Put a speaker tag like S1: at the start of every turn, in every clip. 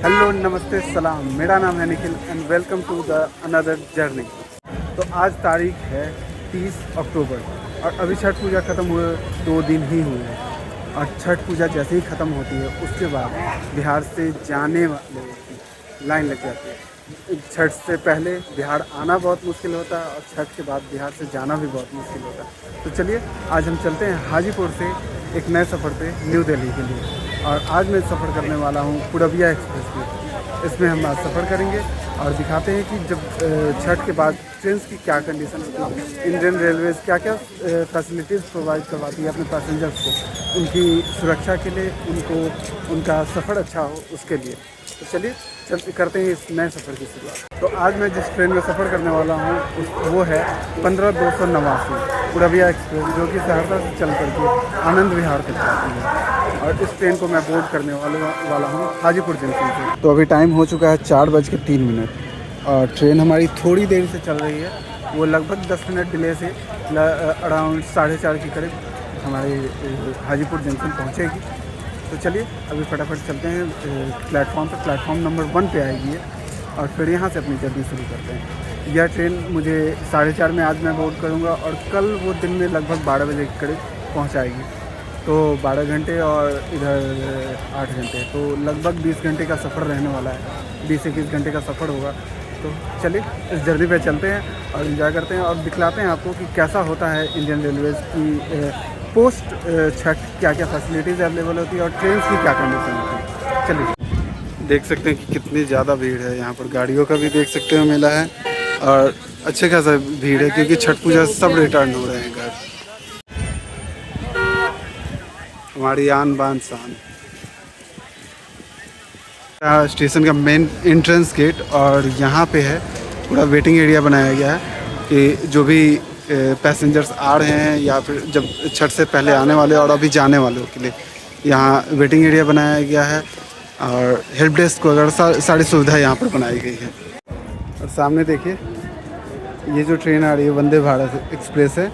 S1: Hello, नमस्ते, सलाम। मेरा नाम है Nikhil and welcome to the another journey. तो आज तारीख है 30 अक्टूबर और अभी छठ पूजा ख़त्म हुए 2 दिन ही हुए हैं। और छठ पूजा जैसे ही ख़त्म होती है उसके बाद बिहार से जाने वाले की लाइन लग जाती है। छठ से पहले बिहार आना बहुत मुश्किल होता है और छठ के बाद बिहार से जाना भी बहुत मुश्किल होता है। तो चलिए आज हम चलते हैं हाजीपुर से एक नए सफ़र पे न्यू दिल्ली के लिए। और आज मैं सफ़र करने वाला हूँ पुरबिया एक्सप्रेस में। इसमें हम आज सफ़र करेंगे और दिखाते हैं कि जब छठ के बाद ट्रेन की क्या कंडीशन होती है, इंडियन रेलवेज़ क्या क्या फैसिलिटीज़ प्रोवाइड करवाती है अपने पैसेंजर्स को, उनकी सुरक्षा के लिए, उनका सफ़र अच्छा हो उसके लिए। तो चलिए करते हैं इस नए सफ़र की शुरुआत। तो आज मैं जिस ट्रेन में सफ़र करने वाला हूँ वो है 15289 पुरबिया एक्सप्रेस, जो कि सहरसा से चल करके आनंद विहार तक जाती है। और इस ट्रेन को मैं बोर्ड करने वाला हूँ हाजीपुर जंक्शन से। तो अभी टाइम हो चुका है 4:03 और ट्रेन हमारी थोड़ी देर से चल रही है। वो लगभग 10 मिनट डिले से अराउंड 4:30 के करीब हमारे हाजीपुर जंक्शन पहुँचेगी। तो चलिए अभी फटाफट चलते हैं प्लेटफॉर्म पर। प्लेटफॉर्म नंबर 1 पे आएगी और फिर यहाँ से अपनी जर्नी शुरू करते हैं। यह ट्रेन मुझे 4:30 में आज मैं बोर्ड करूँगा और कल वो दिन में लगभग 12 बजे के करीब पहुँचाएगी। तो 12 घंटे और इधर 8 घंटे, तो लगभग 20 घंटे का सफ़र रहने वाला है। 20 से 21 घंटे का सफ़र होगा। तो चलिए इस जर्नी पे चलते हैं और इन्जॉय करते हैं और दिखलाते हैं आपको कि कैसा होता है इंडियन रेलवेज़ की पोस्ट छठ, क्या क्या फैसिलिटीज़ अवेलेबल होती है और ट्रेन की क्या कंडीशन होती है। चलिए देख सकते हैं कि कितनी ज़्यादा भीड़ है यहाँ पर। गाड़ियों का भी देख सकते हो मेला है और अच्छे खासा भीड़ है क्योंकि छठ पूजा सब रिटर्न हो रहे हैं घर। हमारी आन बान शान स्टेशन का मेन एंट्रेंस गेट, और यहाँ पे है पूरा वेटिंग एरिया बनाया गया है कि जो भी पैसेंजर्स आ रहे हैं या फिर जब छठ से पहले आने वाले और अभी जाने वालों के लिए यहाँ वेटिंग एरिया बनाया गया है। और हेल्प डेस्क वगैरह सारी सुविधा यहाँ पर बनाई गई है। और सामने देखिए ये जो ट्रेन आ रही है वंदे भारत एक्सप्रेस है,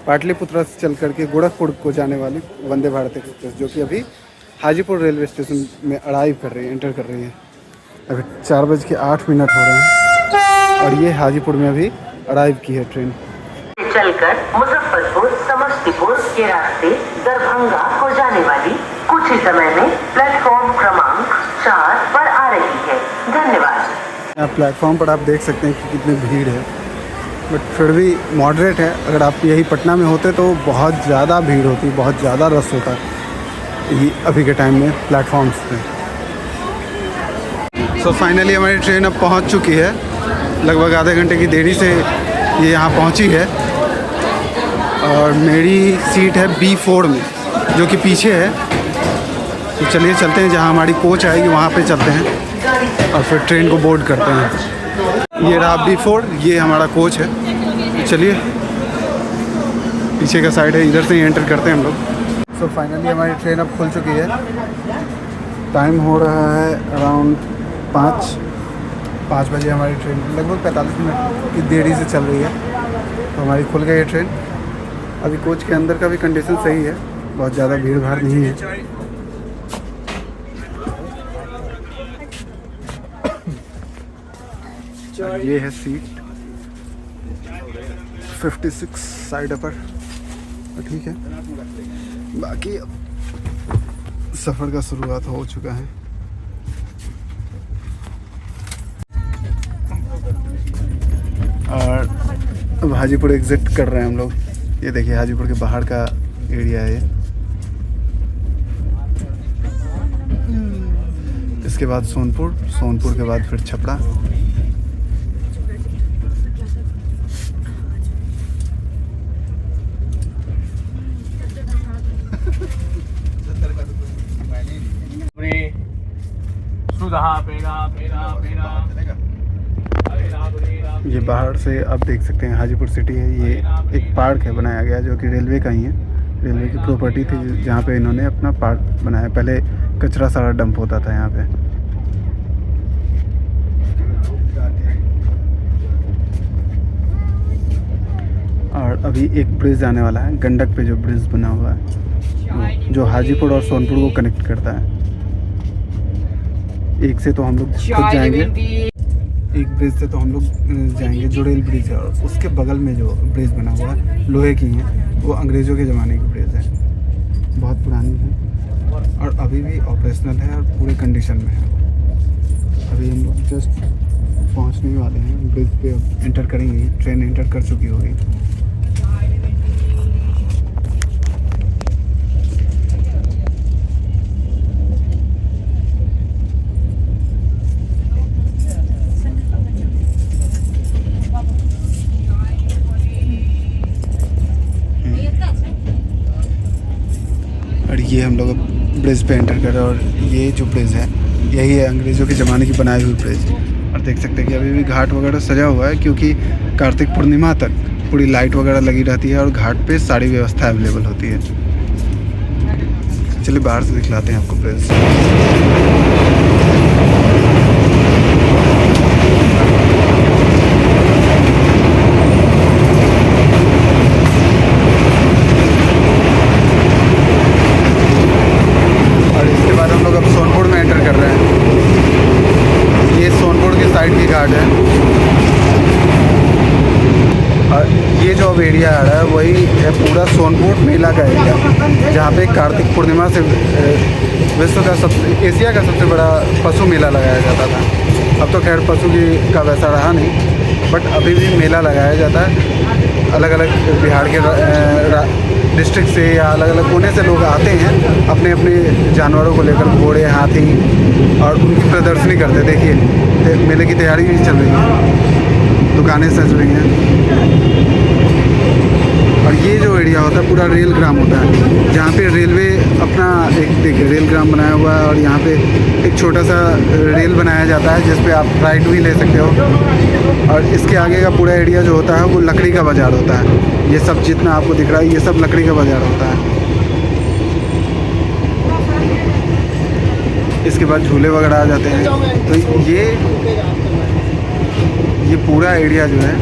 S1: पाटलिपुत्रा से चल करके गोरखपुर को जाने वाली वंदे भारत एक्सप्रेस, जो कि अभी हाजीपुर रेलवे स्टेशन में अराइव कर रही है, एंटर कर रही है। अभी 4:08 हो रहे हैं और ये हाजीपुर में अभी अराइव की है ट्रेन।
S2: चलकर मुजफ्फरपुर समस्तीपुर के रास्ते दरभंगा को जाने वाली कुछ ही समय में प्लेटफॉर्म क्रमांक 4 पर आ रही है। धन्यवाद।
S1: प्लेटफॉर्म पर आप देख सकते हैं कि कितनी भीड़ है, बट फिर भी मॉडरेट है। अगर आप यही पटना में होते तो बहुत ज़्यादा भीड़ होती, बहुत ज़्यादा रश होता ये अभी के टाइम में प्लेटफॉर्म्स पे। सो फाइनली हमारी ट्रेन अब पहुंच चुकी है। लगभग आधे घंटे की देरी से ये यहाँ पहुंची है और मेरी सीट है B4 में, जो कि पीछे है। तो चलिए चलते हैं, जहाँ हमारी कोच आएगी वहाँ पे चलते हैं और फिर ट्रेन को बोर्ड करते हैं। ये रहा B4, ये हमारा कोच है। तो चलिए पीछे का साइड है, इधर से ही एंटर करते हैं हम लोग। सो फाइनली हमारी ट्रेन अब खुल चुकी है। टाइम हो रहा है अराउंड 5 बजे। हमारी ट्रेन लगभग 45 मिनट की देरी से चल रही है, तो हमारी खुल गई है ट्रेन। अभी कोच के अंदर का भी कंडीशन सही है, बहुत ज़्यादा भीड़ भाड़ नहीं है। ये है सीट 56 साइड अपर, ठीक है। बाकी अब सफ़र का शुरुआत हो चुका है। और अब हाजीपुर एग्ज़िट कर रहे हैं हम लोग। ये देखिए हाजीपुर के बाहर का एरिया है ये। इसके बाद सोनपुर के बाद फिर छपरा। ये बाहर से आप देख सकते हैं हाजीपुर सिटी है। ये एक पार्क है बनाया गया, जो कि रेलवे का ही है। रेलवे की प्रॉपर्टी थी जहाँ पे इन्होंने अपना पार्क बनाया। पहले कचरा सारा डंप होता था यहाँ पे। और अभी एक ब्रिज आने वाला है, गंडक पे जो ब्रिज बना हुआ है, जो हाजीपुर और सोनपुर को कनेक्ट करता है। एक से तो हम लोग खुद जाएंगे, एक ब्रिज से तो हम लोग जाएंगे जुड़ेल ब्रिज है, और उसके बगल में जो ब्रिज बना हुआ है लोहे की है, वो अंग्रेज़ों के ज़माने की ब्रिज है, बहुत पुरानी है और अभी भी ऑपरेशनल है और पूरे कंडीशन में है। अभी हम लोग जस्ट पहुंचने वाले हैं ब्रिज पे, एंटर करेंगे, ट्रेन एंटर कर चुकी होगी। और ये हम लोग ब्रिज पे एंटर कर रहे हैं, और ये जो ब्रिज है यही है अंग्रेज़ों के ज़माने की बनाई हुई ब्रिज। और देख सकते हैं कि अभी भी घाट वगैरह सजा हुआ है, क्योंकि कार्तिक पूर्णिमा तक पूरी लाइट वगैरह लगी रहती है और घाट पे सारी व्यवस्था अवेलेबल होती है। चलिए बाहर से दिखलाते हैं आपको ब्रिज। और इसके बाद हम लोग अब सोनपुर में एंटर कर रहे हैं। ये सोनपुर की साइड की घाट है, और ये जो अब एरिया आ रहा है वही है पूरा सोनपुर मेला का एरिया, जहाँ पे कार्तिक पूर्णिमा से विश्व का एशिया का सबसे बड़ा पशु मेला लगाया जाता था। अब तो खैर पशु का वैसा रहा नहीं, बट अभी भी मेला लगाया जाता है। अलग अलग बिहार के डिस्ट्रिक्ट से या अलग अलग कोने से लोग आते हैं अपने अपने जानवरों को लेकर, घोड़े, हाथी, और उनकी प्रदर्शनी करते। देखिए मेले की तैयारी भी चल रही है, दुकानें सज रही हैं। और ये जो एरिया होता है पूरा रेल ग्राम होता है, जहाँ पे रेलवे अपना एक देखिए रेल ग्राम बनाया हुआ है, और यहाँ पे एक छोटा सा रेल बनाया जाता है जिस पे आप राइड भी ले सकते हो। और इसके आगे का पूरा एरिया जो होता है वो लकड़ी का बाज़ार होता है। ये सब जितना आपको दिख रहा है ये सब लकड़ी का बाज़ार होता है। इसके बाद झूले वगैरह आ जाते हैं। तो ये पूरा एरिया जो है,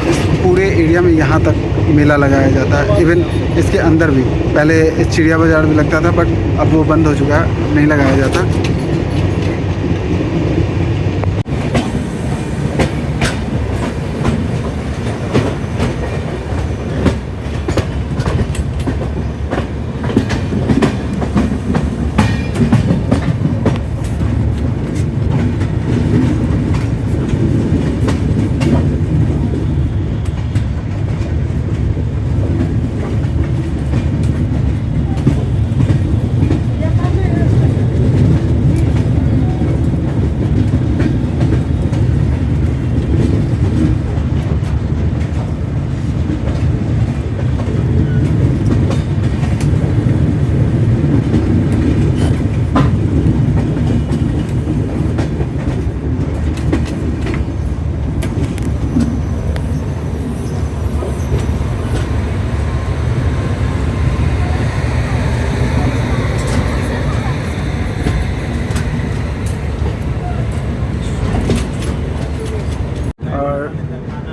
S1: इस पूरे एरिया में यहाँ तक मेला लगाया जाता है। इवन इसके अंदर भी पहले इस चिड़िया बाज़ार भी लगता था, बट अब वो बंद हो चुका है, नहीं लगाया जाता।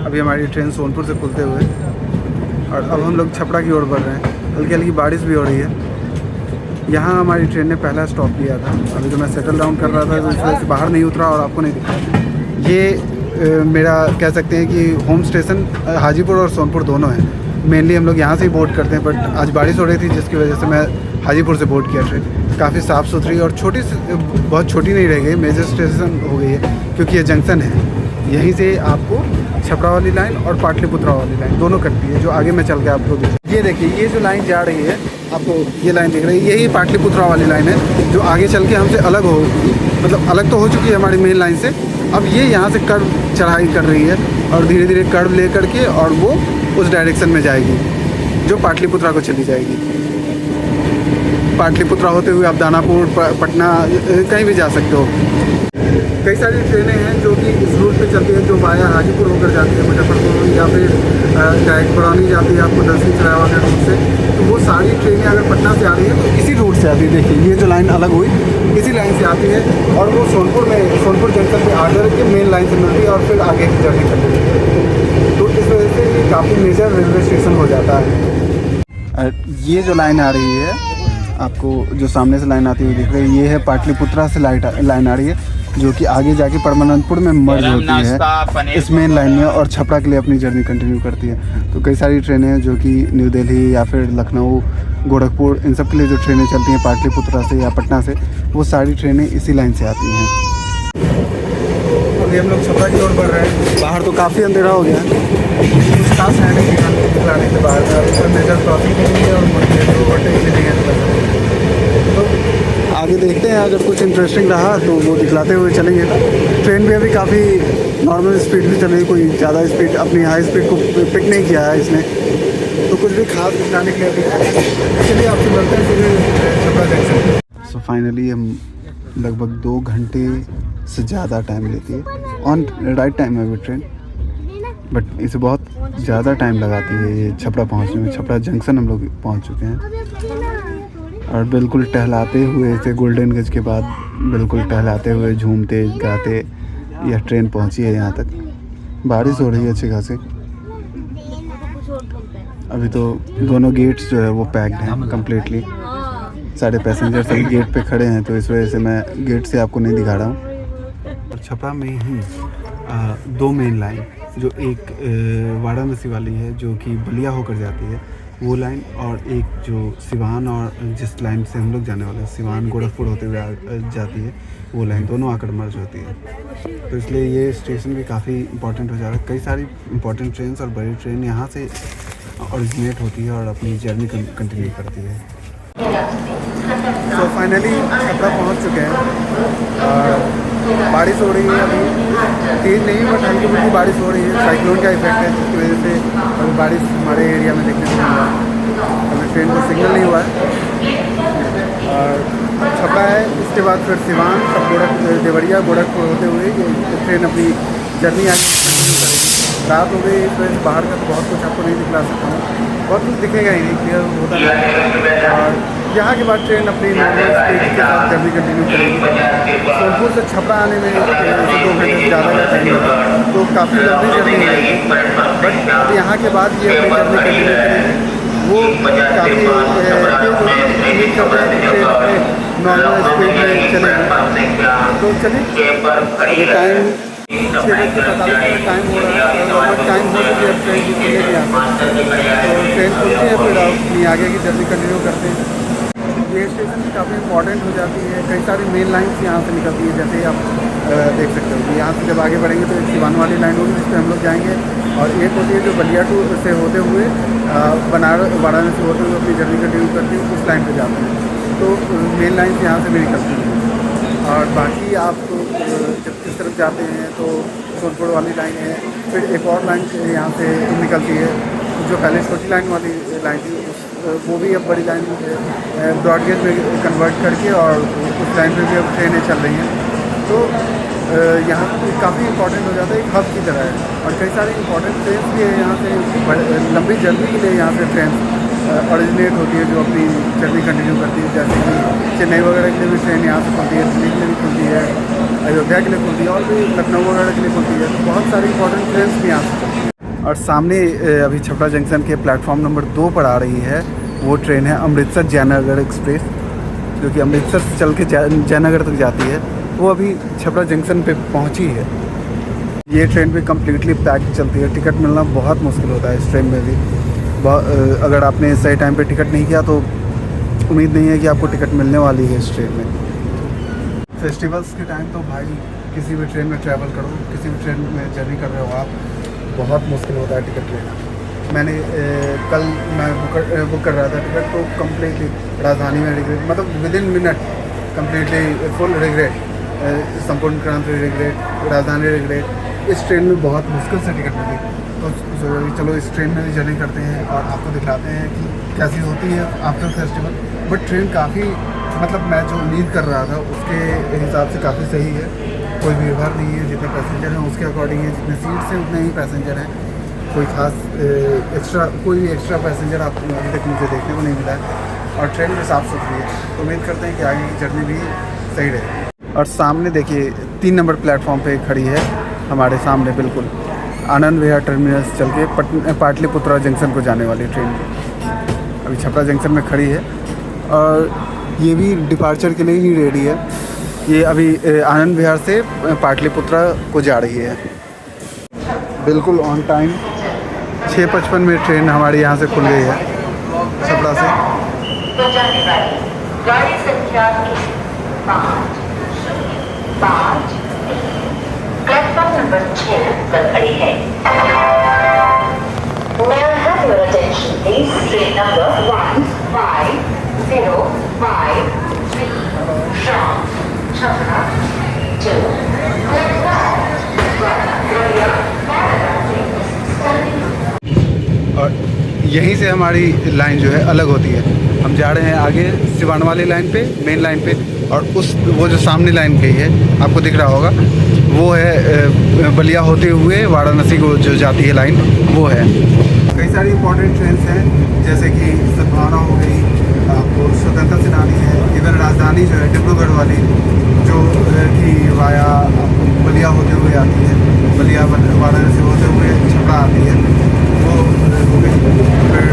S1: अभी हमारी ट्रेन सोनपुर से खुलते हुए, और अब हम लोग छपरा की ओर बढ़ रहे हैं। हल्की हल्की बारिश भी हो रही है। यहाँ हमारी ट्रेन ने पहला स्टॉप लिया था। अभी तो मैं सेटल डाउन कर रहा था तो इस वजह से बाहर नहीं उतरा और आपको नहीं दिखा। ये मेरा कह सकते हैं कि होम स्टेशन हाजीपुर और सोनपुर दोनों हैं। मेनली हम लोग यहाँ से ही बोर्ड करते हैं, बट आज बारिश हो रही थी जिसकी वजह से मैं हाजीपुर से बोर्ड किया ट्रेन। काफ़ी साफ़ सुथरी और छोटी, बहुत छोटी नहीं रह गई, मेजर स्टेशन हो गई है, क्योंकि ये जंक्शन है। यहीं से आपको छपरा वाली लाइन और पाटलिपुत्रा वाली लाइन दोनों कटती है, जो आगे में चल के आपको ये देखिए, ये जो लाइन जा रही है आपको, ये लाइन दिख रही है, यही पाटलिपुत्रा वाली लाइन है, जो आगे चल के हमसे अलग हो, मतलब अलग तो हो चुकी है हमारी मेन लाइन से। अब ये यहाँ से कर्व चढ़ाई कर रही है और धीरे धीरे कर्व ले करके और वो उस डायरेक्शन में जाएगी जो पाटलिपुत्रा को चली जाएगी। पाटलिपुत्रा होते हुए आप दानापुर, पटना, कहीं भी जा सकते हो। कई सारी ट्रेनें हैं जो कि इस रूट पे चलती हैं, जो वाया हाजीपुर होकर जाती है मुजफ्फरपुर, या फिर डायरेक्ट बरौनी जाती है आपको दसवीं चढ़ावा के रूट से। तो वो सारी ट्रेनें अगर पटना से आ रही है तो इसी रूट से आती है। देखिए ये जो लाइन अलग हुई इसी लाइन से आती है, और वो सोनपुर जंक्शन पे आकर के मेन लाइन से मिलती है और फिर आगे की जर्नी करती है। तो इस वजह से ये काफ़ी मेजर रेलवे स्टेशन हो जाता है। ये जो लाइन आ रही है आपको जो सामने से लाइन आती हुई दिख रही है, ये है पाटलिपुत्रा से लाइन आ रही है, जो कि आगे जाके परमानंदपुर में मर्ज होती है इस मेन लाइन में, और छपरा के लिए अपनी जर्नी कंटिन्यू करती है। तो कई सारी ट्रेनें हैं जो कि न्यू दिल्ली या फिर लखनऊ, गोरखपुर, इन सब के लिए जो ट्रेनें चलती हैं पाटलिपुत्रा से या पटना से, वो सारी ट्रेनें इसी लाइन से आती हैं। अभी हम लोग छपरा की ओर बढ़ रहे हैं। बाहर तो काफ़ी अंधेरा हो गया है, कुछ खास है नहीं निकलाने के बाद मेजर क्रॉसिंग के लिए और ओवरटेक के लिए। तो आगे देखते हैं, अगर कुछ इंटरेस्टिंग रहा तो वो दिखलाते हुए चलेंगे। ट्रेन भी अभी काफ़ी नॉर्मल स्पीड भी चल रही है, कोई ज़्यादा स्पीड अपनी हाई स्पीड को पिक नहीं किया है इसने, तो कुछ भी खास दिखलाने के लिए अभी चलिए आपसे मिलते हैं फिर छपरा जंक्शन। सो फाइनली हम लगभग 2 घंटे से ज़्यादा टाइम लेती है, ऑन राइट टाइम है वो ट्रेन, बट इसे बहुत ज़्यादा टाइम लगाती है ये छपरा पहुंचने में। छपरा जंक्शन हम लोग पहुंच चुके हैं और बिल्कुल टहलाते हुए इसे गोल्डन गज के बाद बिल्कुल टहलाते हुए, झूमते गाते यह ट्रेन पहुंची है यहाँ तक। बारिश हो रही है अच्छी खासी। अभी तो दोनों गेट्स जो है वो पैक्ड हैं कम्प्लीटली, सारे पैसेंजर सभी गेट पे खड़े हैं, तो इस वजह से मैं गेट से आपको नहीं दिखा रहा हूँ। और छपरा में ही 2 मेन लाइन, जो एक वाराणसी वाली है जो कि बलिया होकर जाती है वो लाइन, और एक जो सिवान और जिस लाइन से हम लोग जाने वाले हैं सिवान गोरखपुर होते हुए जाती है वो लाइन, दोनों आकर मर्ज होती है। तो इसलिए ये स्टेशन भी काफ़ी इंपॉर्टेंट हो जा रहा है। कई सारी इंपॉर्टेंट ट्रेन और बड़ी ट्रेन यहाँ से ओरिजिनेट होती है और अपनी जर्नी कंटिन्यू करती है। तो फाइनली छपरा पहुँच चुके हैं। बारिश हो रही है, अभी तेज़ नहीं बट हल्की फुल्की बारिश हो रही है, साइक्लोन का इफेक्ट है, जिसकी वजह से अभी बारिश हमारे एरिया में देखने को मिल रहा है। अभी ट्रेन को सिग्नल नहीं हुआ है और छपरा है, इसके बाद फिर सिवान, सब देवरिया, गोरखपुर होते हुए ये ट्रेन अपनी जर्नी आगे रात हो गई, इस वजह से बाहर का तो बहुत कुछ आपको नहीं दिखला सकता हूँ, बहुत कुछ दिखेगा ही नहीं, क्लियर होता है। और यहाँ के बाद ट्रेन अपनी नॉर्मल स्पीड के साथ जर्नी कंटिन्यू करेगी। सोनपुर से छपरा आने में 2 घंटे से ज़्यादा का टाइम होगा, तो काफ़ी लंबी जर्नी रहेगी। बट अब यहाँ के बाद ये अपनी जर्नी कंटिन्यू करेगी, वो काफ़ी उम्मीद कर रहे हैं कि ट्रेन अपने नॉर्मल स्पीड में चलेगी। तो चलिए, टाइम 6:45 टाइम हो रहा है, लगभग टाइम हो चुकी है ट्रेन की खुलने की। तो ट्रेन खुलती है, फिर अपनी आगे की जर्नी कंटिन्यू करते हैं। ये स्टेशन काफ़ी इंपॉर्टेंट हो जाती है, कई सारी मेन लाइन्स यहाँ से निकलती है, जैसे आप देख सकते हो कि यहाँ से जब आगे बढ़ेंगे तो एक सिवान वाली लाइन होगी जिस पर हम लोग जाएंगे, और एक होती है जो बलिया से होते हुए बनारस वाराणसी होते हुए अपनी जर्नी कंटिन्यू करती है, उस लाइन पर जाते हैं। तो मेन लाइन यहाँ से भी निकलती है। और बाकी आप जब किस तरफ जाते हैं तो सोनपुर वाली लाइन है, फिर एक और लाइन यहाँ से निकलती है जो पहले छोटी लाइन वाली लाइन थी, वो भी अब बड़ी लाइन ब्रॉडगेज में कन्वर्ट करके और उस लाइन पे भी अब ट्रेनें चल रही हैं। तो यहाँ काफ़ी इंपॉर्टेंट हो जाता है, एक हब की तरह है, और कई सारी इंपॉर्टेंट ट्रेन भी है यहाँ से लंबी जर्नी के लिए यहाँ से ट्रेन ओरिजिनेट होती है जो अपनी जर्नी कंटिन्यू करती है। जैसे कि चेन्नई वगैरह के लिए भी ट्रेन यहाँ से खुलती है, दिल्ली के लिए भी खुलती है, अयोध्या के लिए खुलती है, और भी लखनऊ वगैरह के लिए खुलती है। तो बहुत सारी इंपॉर्टेंट ट्रेन भी यहाँ से चलती है। और सामने अभी छपरा जंक्शन के प्लेटफॉर्म नंबर 2 पर आ रही है वो ट्रेन है अमृतसर जयनगर एक्सप्रेस, जो कि अमृतसर से चल के जयनगर तक जाती है। वो अभी छपरा जंक्शन पे पहुंची है। ये ट्रेन भी कम्प्लीटली पैक्ड चलती है, टिकट मिलना बहुत मुश्किल होता है इस ट्रेन में भी। अगर आपने सही टाइम पे टिकट नहीं किया तो उम्मीद नहीं है कि आपको टिकट मिलने वाली है इस ट्रेन में। फेस्टिवल्स के टाइम तो भाई किसी भी ट्रेन में ट्रैवल करो, किसी भी ट्रेन में जर्नी कर रहे हो आप, बहुत मुश्किल होता है टिकट लेना। मैंने कल मैं बुक कर रहा था टिकट, तो कम्प्लीटली राजधानी में रिग्रेट, मतलब within minute completely full regret, संपूर्ण क्रांति रिग्रेट, राजधानी रिग्रेट। इस ट्रेन में बहुत मुश्किल से टिकट मिली। तो चलो इस ट्रेन में भी जर्नी करते हैं और आपको दिखलाते हैं कि कैसी होती है आफ्टर फेस्टिवल। बट ट्रेन काफ़ी, मतलब मैं जो उम्मीद कर रहा था उसके हिसाब से काफ़ी सही है, कोई भीड़ भाड़ नहीं है, जितने पैसेंजर हैं उसके अकॉर्डिंग है, जितने सीट्स हैं उतने ही पैसेंजर हैं, कोई खास कोई भी एक्स्ट्रा पैसेंजर आप अभी तक मुझे देखने को नहीं मिला है, और ट्रेन भी साफ़ सुथरी है। तो उम्मीद करते हैं कि आगे की जर्नी भी सही रहे। और सामने देखिए 3 नंबर प्लेटफॉर्म पे खड़ी है हमारे सामने बिल्कुल आनंद विहार टर्मिनस चल के पाटलिपुत्रा जंक्शन को जाने वाली ट्रेन अभी छपरा जंक्शन में खड़ी है। और ये भी डिपार्चर के लिए ही रेडी है। ये अभी आनंद विहार से पाटलिपुत्रा को जा रही है। बिल्कुल ऑन टाइम 6:55 में ट्रेन हमारी यहाँ से खुल गई है छपरा से।
S2: तो जाने वाली गाड़ी संख्या 5 प्लेटफॉर्म नंबर 6 पर खड़ी है। May I have your attention please? Train number 1505 from Chhapra to
S1: और यहीं से हमारी लाइन जो है अलग होती है। हम जा रहे हैं आगे सिवान वाली लाइन पे, मेन लाइन पे, और वो जो सामने लाइन गई है आपको दिख रहा होगा, वो है बलिया होते हुए वाराणसी को जो जाती है लाइन, वो है। कई सारी इंपॉर्टेंट ट्रेन हैं, जैसे कि सद्भावना हो गई, आपको स्वतंत्रता सेनानी है, इधर राजधानी जो है डिब्रूगढ़ वाली, जो कि वाया बलिया होते हुए आती है, बलिया वाराणसी होते हुए छपरा आती है, वो हो गई। फिर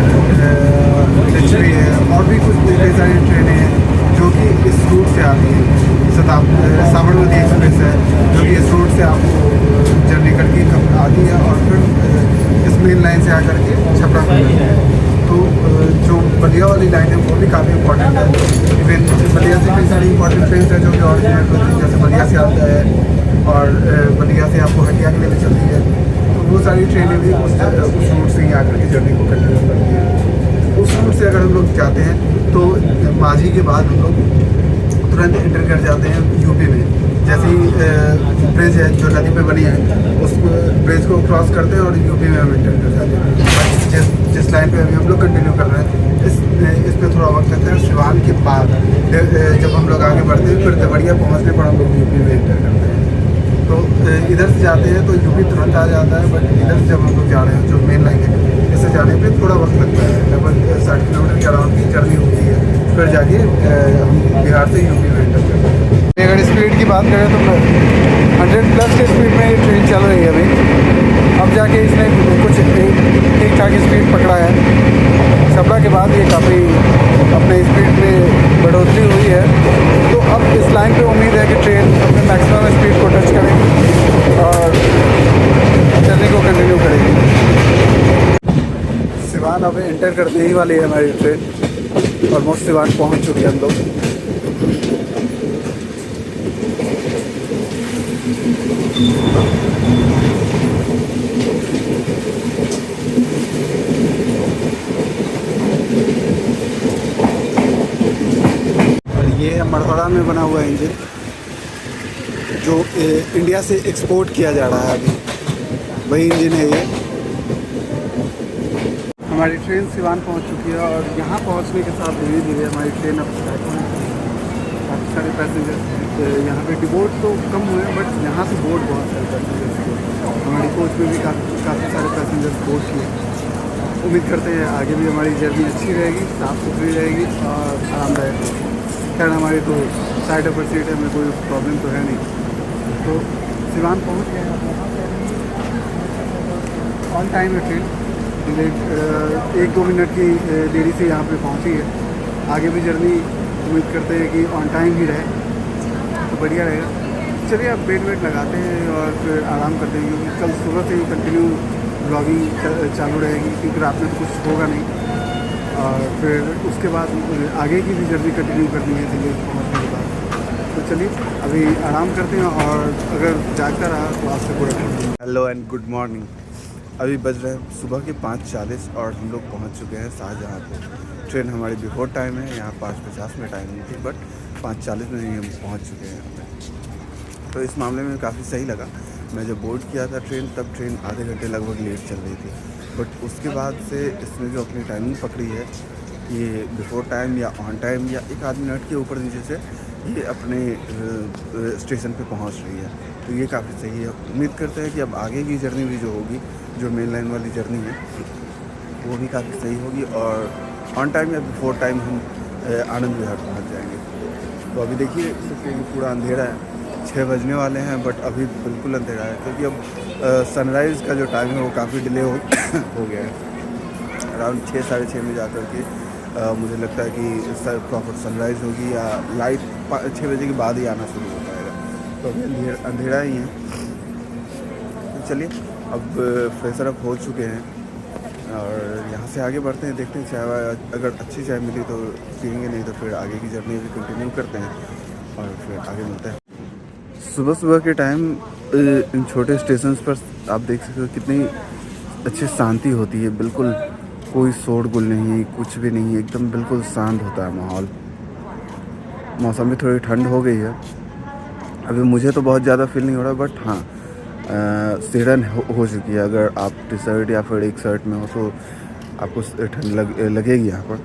S1: लिचरी है, और भी कुछ कई सारी ट्रेनें हैं जो कि इस रूट से आती हैं। साबरमती एक्सप्रेस है जो कि इस रूट से आपको जर्नी करके आती है और फिर इस मेन लाइन से आकर के छपरा में जाती है। तो जो बलिया वाली लाइन है वो भी काफ़ी इंपॉर्टेंट है। इवन बलिया से कई सारी इंपॉर्टेंट ट्रेन है जो कि ऑरिजिनेट होती है, जैसे बलिया से आता है और बलिया से आपको हटिया के लिए भी चलती है। तो वो सारी ट्रेनें भी उस रूट से ही आकर के जर्नी को कंटिन्यू करती है। उस रूट से अगर हम लोग जाते हैं तो माझी के बाद हम लोग तुरंत एंटर कर जाते हैं यूपी में। जैसे ही ब्रिज है जो नदी पे बनी है, उस ब्रिज को क्रॉस करते हैं और यूपी में हम एंटर कर जाते हैं। जिस लाइन पे अभी हम लोग कंटिन्यू कर रहे हैं, इस पे थोड़ा वक्त लगता है। सिवान के बाद जब हम लोग आगे बढ़ते हैं, फिर देवरिया पहुँचने पर हम लोग यूपी में एंटर करते हैं। तो इधर से जाते हैं तो यूपी तुरंत आ जाता है, बट इधर से जब हम लोग जा रहे हैं जो मेन लाइन है, इससे जाने पे थोड़ा वक्त लगता है। लगभग 60 किलोमीटर के अराउंड की जर्नी होती है, फिर जाके हम बिहार से यूपी में एंटर करते हैं। अगर स्पीड की बात करें तो 100+ की स्पीड में ये ट्रेन चल रही है अभी। अब जाके इसने कुछ ठीक ठाक स्पीड पकड़ा है। छपरा के बाद ये काफ़ी अपने स्पीड में बढ़ोतरी हुई है। तो अब इस लाइन पे उम्मीद है कि ट्रेन अपने मैक्सिमम स्पीड को टच करेगी और जर्नी को कंटिन्यू करेगी। सिवान अब एंटर करने ही वाली है हमारी ट्रेन। ऑलमोस्ट सिवान पहुंच चुके हैं हम लोग। और ये है मढ़ौरा में बना हुआ इंजन जो इंडिया से एक्सपोर्ट किया जा रहा है अभी, वही इंजन है ये। हमारी ट्रेन सिवान पहुंच चुकी है और यहाँ पहुंचने के साथ धीरे धीरे हमारी ट्रेन अब काफ़ी सारे पैसेंजर यहाँ पे डिबोर्ड तो कम हुए हैं, बट यहाँ से बोर्ड बहुत सारे पैसेंजर्स थे। हमारी कोच में भी काफ़ी सारे पैसेंजर्स बोर्ड किए। उम्मीद करते हैं आगे भी हमारी जर्नी अच्छी रहेगी, साफ़ सुथरी रहेगी और आरामदायक रहेगी। खैर हमारी तो साइड अपर सीट है, हमें कोई प्रॉब्लम तो है नहीं। तो सिवान पहुँच गए, ऑन टाइम है ट्रेन। 1-2 मिनट की देरी से यहाँ पे पहुँची है। आगे भी जर्नी उम्मीद करते हैं कि ऑन टाइम ही रहे तो बढ़िया रहेगा। चलिए अब वेट लगाते हैं और फिर आराम करते हैं, क्योंकि कल सुबह से ही कंटिन्यू ब्लॉगिंग चालू रहेगी, क्योंकि रात में तो कुछ होगा नहीं। और फिर उसके बाद आगे की भी जर्नी कंटिन्यू करनी है दिल्ली पहुँचने के बाद। तो चलिए अभी आराम करते हैं, और अगर जागता रहा तो आज से पूरा। Hello and good morning. अभी बज रहे हैं सुबह के 5:40 और हम लोग पहुंच चुके हैं शाहजहाँ पे। ट्रेन हमारी बिफोर टाइम है, यहाँ 5:50 में टाइम नहीं थी, बट 5:40 में ही हम पहुंच चुके हैं यहाँ पे। तो इस मामले में काफ़ी सही लगा। मैं जब बोर्ड किया था ट्रेन, तब ट्रेन आधे घंटे लगभग लेट चल रही थी, बट उसके बाद से इसने जो अपनी टाइमिंग पकड़ी है, ये बिफोर टाइम या ऑन टाइम या 1 आध मिनट के ऊपर नीचे से ये अपने स्टेशन पे पहुंच रही है। तो ये काफ़ी सही है। उम्मीद करते हैं कि अब आगे की जर्नी भी जो होगी, जो मेन लाइन वाली जर्नी है, वो भी काफ़ी सही होगी और ऑन टाइम या बिफोर टाइम हम आनंद विहार पहुंच जाएंगे। तो अभी देखिए पूरा अंधेरा है, 6 बजने वाले हैं, बट अभी बिल्कुल अंधेरा है, क्योंकि अब सनराइज़ का जो टाइम है वो काफ़ी डिले हो गया है। अराउंड 6 साढ़े 6 में जा कर के मुझे लगता है कि सर प्रॉपर सनराइज़ होगी या लाइट 6 बजे के बाद ही आना शुरू हो पाएगा। तो अभी अंधेरा ही है। तो चलिए अब फ्रेशर अप हो चुके हैं और यहाँ से आगे बढ़ते हैं, देखते हैं चाय अगर अच्छी चाय मिली तो पियेंगे, नहीं तो फिर आगे की जर्नी भी कंटिन्यू करते हैं और फिर आगे मिलते हैं। सुबह सुबह के टाइम इन छोटे स्टेशन पर आप देख सकते हो कितनी अच्छी शांति होती है। बिल्कुल कोई शोरगुल नहीं, कुछ भी नहीं, एकदम बिल्कुल शांत होता है माहौल। मौसम भी थोड़ी ठंड हो गई है, अभी मुझे तो बहुत ज़्यादा फील नहीं हो रहा, बट हाँ सिरन हो चुकी है। अगर आप टी शर्ट या फिर एक शर्ट में हो तो आपको ठंड लगेगी यहाँ पर।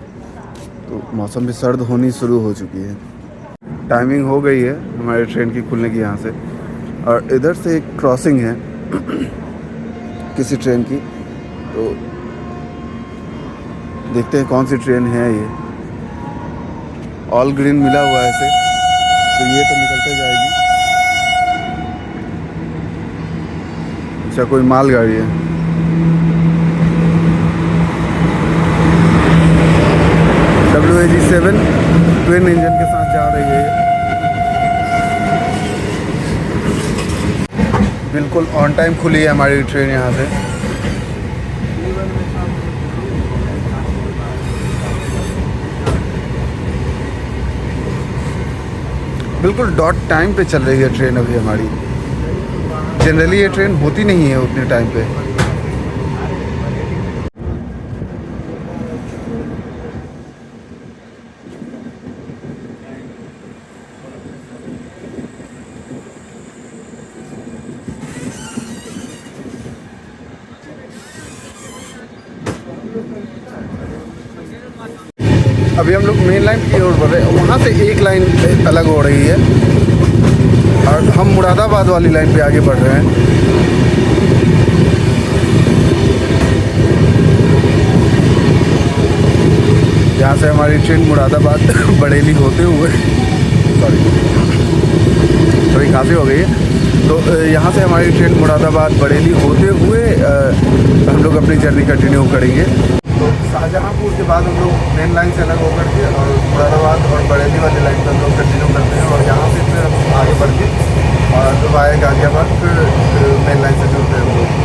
S1: तो मौसम भी सर्द होनी शुरू हो चुकी है। टाइमिंग हो गई है हमारे ट्रेन की खुलने की यहाँ से, और इधर से एक क्रॉसिंग है किसी ट्रेन की, तो देखते हैं कौन सी ट्रेन है ये। ऑल ग्रीन मिला हुआ है इसे, तो ये तो निकलते जाएगी। अच्छा, कोई मालगाड़ी है। WAG7 ट्विन इंजन के साथ जा रही है। बिल्कुल ऑन टाइम खुली है हमारी ट्रेन यहाँ से। बिल्कुल डॉट टाइम पे चल रही है ट्रेन अभी हमारी। जनरली ये ट्रेन होती नहीं है उतने टाइम पे। अभी हम लोग मेन लाइन की ओर बढ़ रहे हैं, वहाँ से एक लाइन अलग हो रही है और हम मुरादाबाद वाली लाइन पे आगे बढ़ रहे हैं। यहाँ से हमारी ट्रेन मुरादाबाद बरेली होते हुए, सॉरी थोड़ी खांसी हो गई है, तो यहाँ से हमारी ट्रेन मुरादाबाद बरेली होते हुए हम लोग अपनी जर्नी कंटिन्यू करेंगे। तो शाहजहाँपुर के बाद हम लोग मेन लाइन से अलग होकर के और मुरादाबाद और बरेली वाली लाइन पर हम लोग कंटिन्यू करते हैं, और यहाँ से फिर हम आगे बढ़ के और जब आए गाजियाबाद फिर मेन लाइन से जुड़ते हैं हम लोग।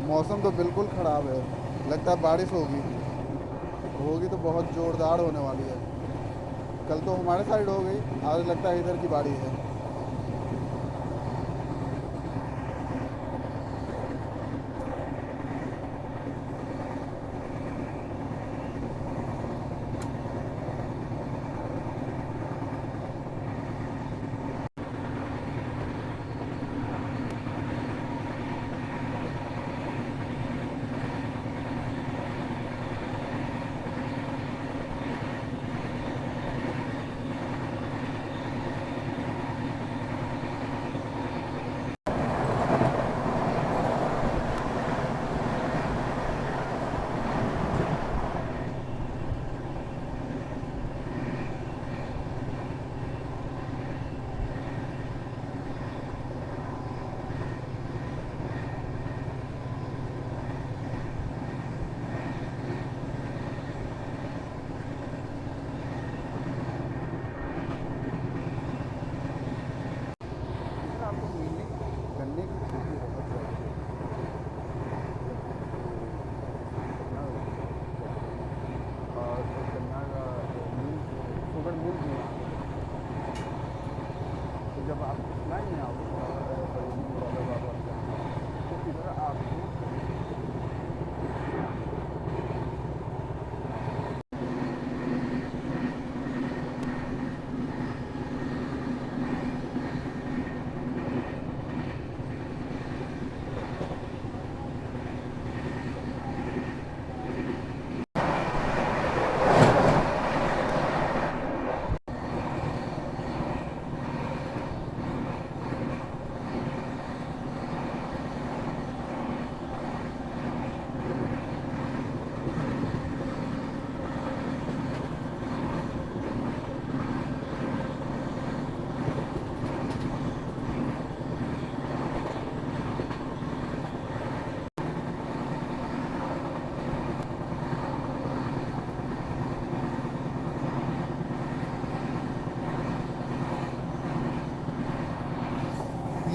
S1: मौसम तो बिल्कुल ख़राब है, लगता है बारिश होगी तो बहुत ज़ोरदार होने वाली है। कल तो हमारे साइड हो गई, आज लगता है इधर की बारिश है।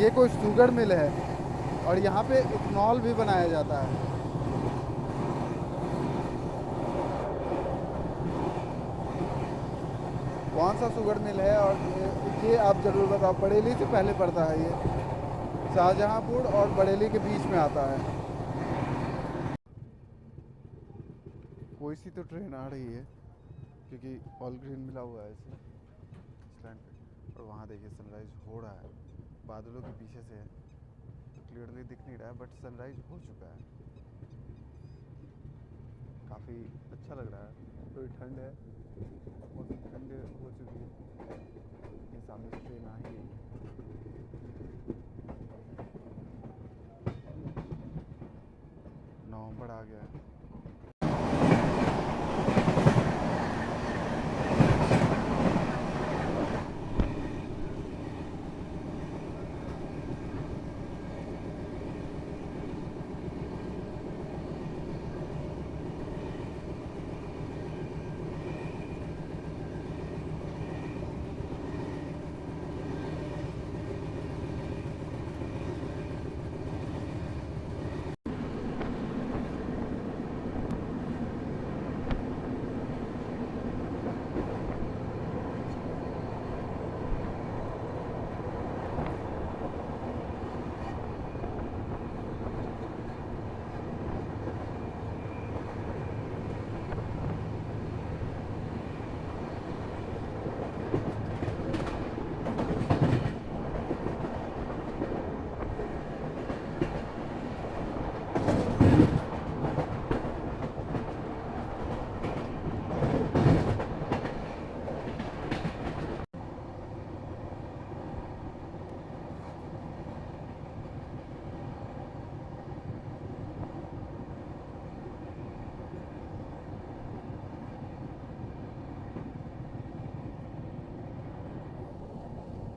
S1: ये कोई शुगर मिल है और यहाँ पे इथेनॉल भी बनाया जाता है। कौन सा शुगर मिल है और ये आप ज़रूर बताओ। बरेली से पहले पड़ता है ये, शाहजहांपुर और बरेली के बीच में आता है। कोई सी तो ट्रेन आ रही है क्योंकि ऑल ग्रीन मिला हुआ है इस लाइन पे। और वहाँ देखिए सनराइज़ हो रहा है, बादलों के पीछे से है तो क्लियरली दिख नहीं रहा है, बट सनराइज़ हो चुका है। काफ़ी अच्छा लग रहा है। थोड़ी ठंड है, मौसम ठंड हो चुकी है। ये सामने से ट्रेन आ ही गई है। नवंबर आ गया है।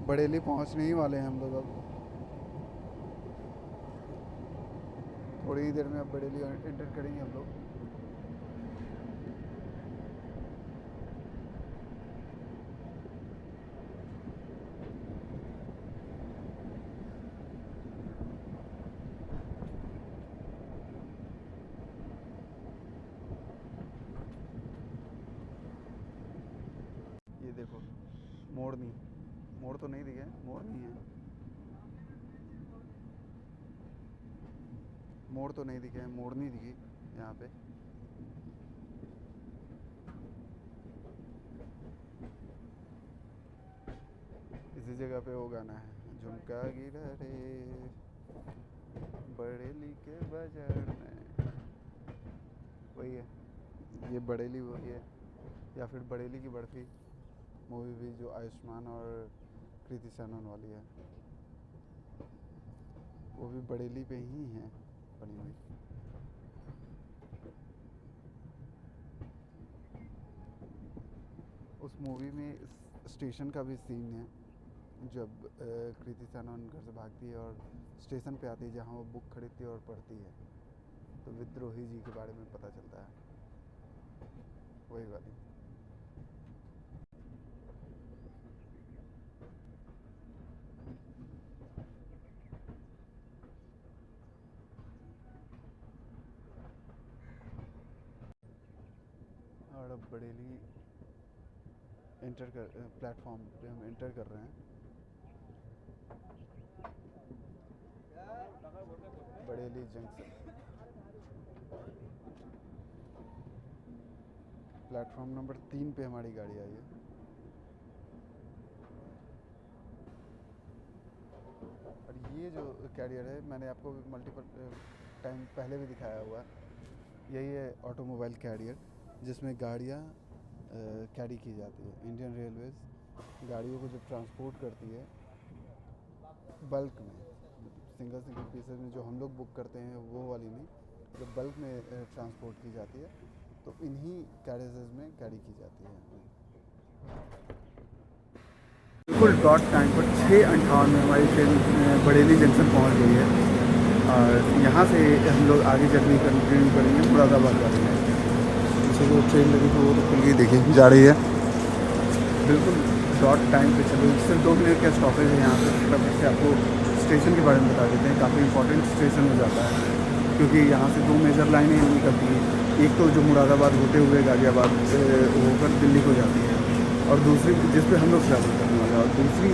S1: बरेली पहुंचने ही वाले हैं हम लोग अब। थोड़ी ही देर में अब बरेली एंटर करेंगे हम लोग। ये देखो मोड़ नहीं, मोड़ तो नहीं दिखे, मोड़ नहीं है, मोड़ तो नहीं दिखे, मोड़ नहीं दिखी यहाँ पे। इसी जगह पे वो गाना है, झुमका गिरा रे बरेली के बाजार में, वही है। ये बरेली वही है, या फिर बरेली की बर्फी मूवी भी जो आयुष्मान और कृति सेनन वाली है, वो भी बरेली पे ही है बनी हुई। उस मूवी में स्टेशन का भी सीन है, जब कृति सेनन घर से भागती है और स्टेशन पे आती है जहाँ वो बुक खरीदती है और पढ़ती है, तो विद्रोही जी के बारे में पता चलता है, वही वाली। और अब बरेली एंटर कर प्लेटफॉर्म पे हम एंटर कर रहे हैं। बरेली जंक्शन प्लेटफॉर्म नंबर 3 पे हमारी गाड़ी आई है। और ये जो कैरियर है, मैंने आपको मल्टीपल टाइम पहले भी दिखाया हुआ है, यही है ऑटोमोबाइल कैरियर, जिसमें गाड़ियाँ कैरी की जाती है। इंडियन रेलवेज़ गाड़ियों को जब ट्रांसपोर्ट करती है बल्क में, सिंगल सिंगल पीसेस में जो हम लोग बुक करते हैं वो वाली नहीं, जब बल्क में ट्रांसपोर्ट की जाती है तो इन्हीं कैरेजेस में कैरी की जाती है। बिल्कुल डॉट टाइम पर 6:58 में हमारी ट्रेन बरेली जंक्शन पहुंच गई है और यहाँ से हम लोग आगे जर्नी कंटिन्यू करेंगे मुरादाबाद वाले में। जैसे वो ट्रेन लगी तो वो तो खुल गई, देखिए जा रही है, बिल्कुल डॉट टाइम पे चलो। सिर्फ 2 मिनट का स्टॉपेज है यहाँ पे, तब से आपको स्टेशन के बारे में बता देते हैं। काफ़ी इंपॉर्टेंट स्टेशन हो जाता है क्योंकि यहाँ से 2 मेजर लाइनें निकलती हैं। एक तो जो मुरादाबाद होते हुए गाज़ियाबाद होकर दिल्ली को जाती है, और दूसरी जिस पे हम लोग ट्रैवल करने वाले हैं, और दूसरी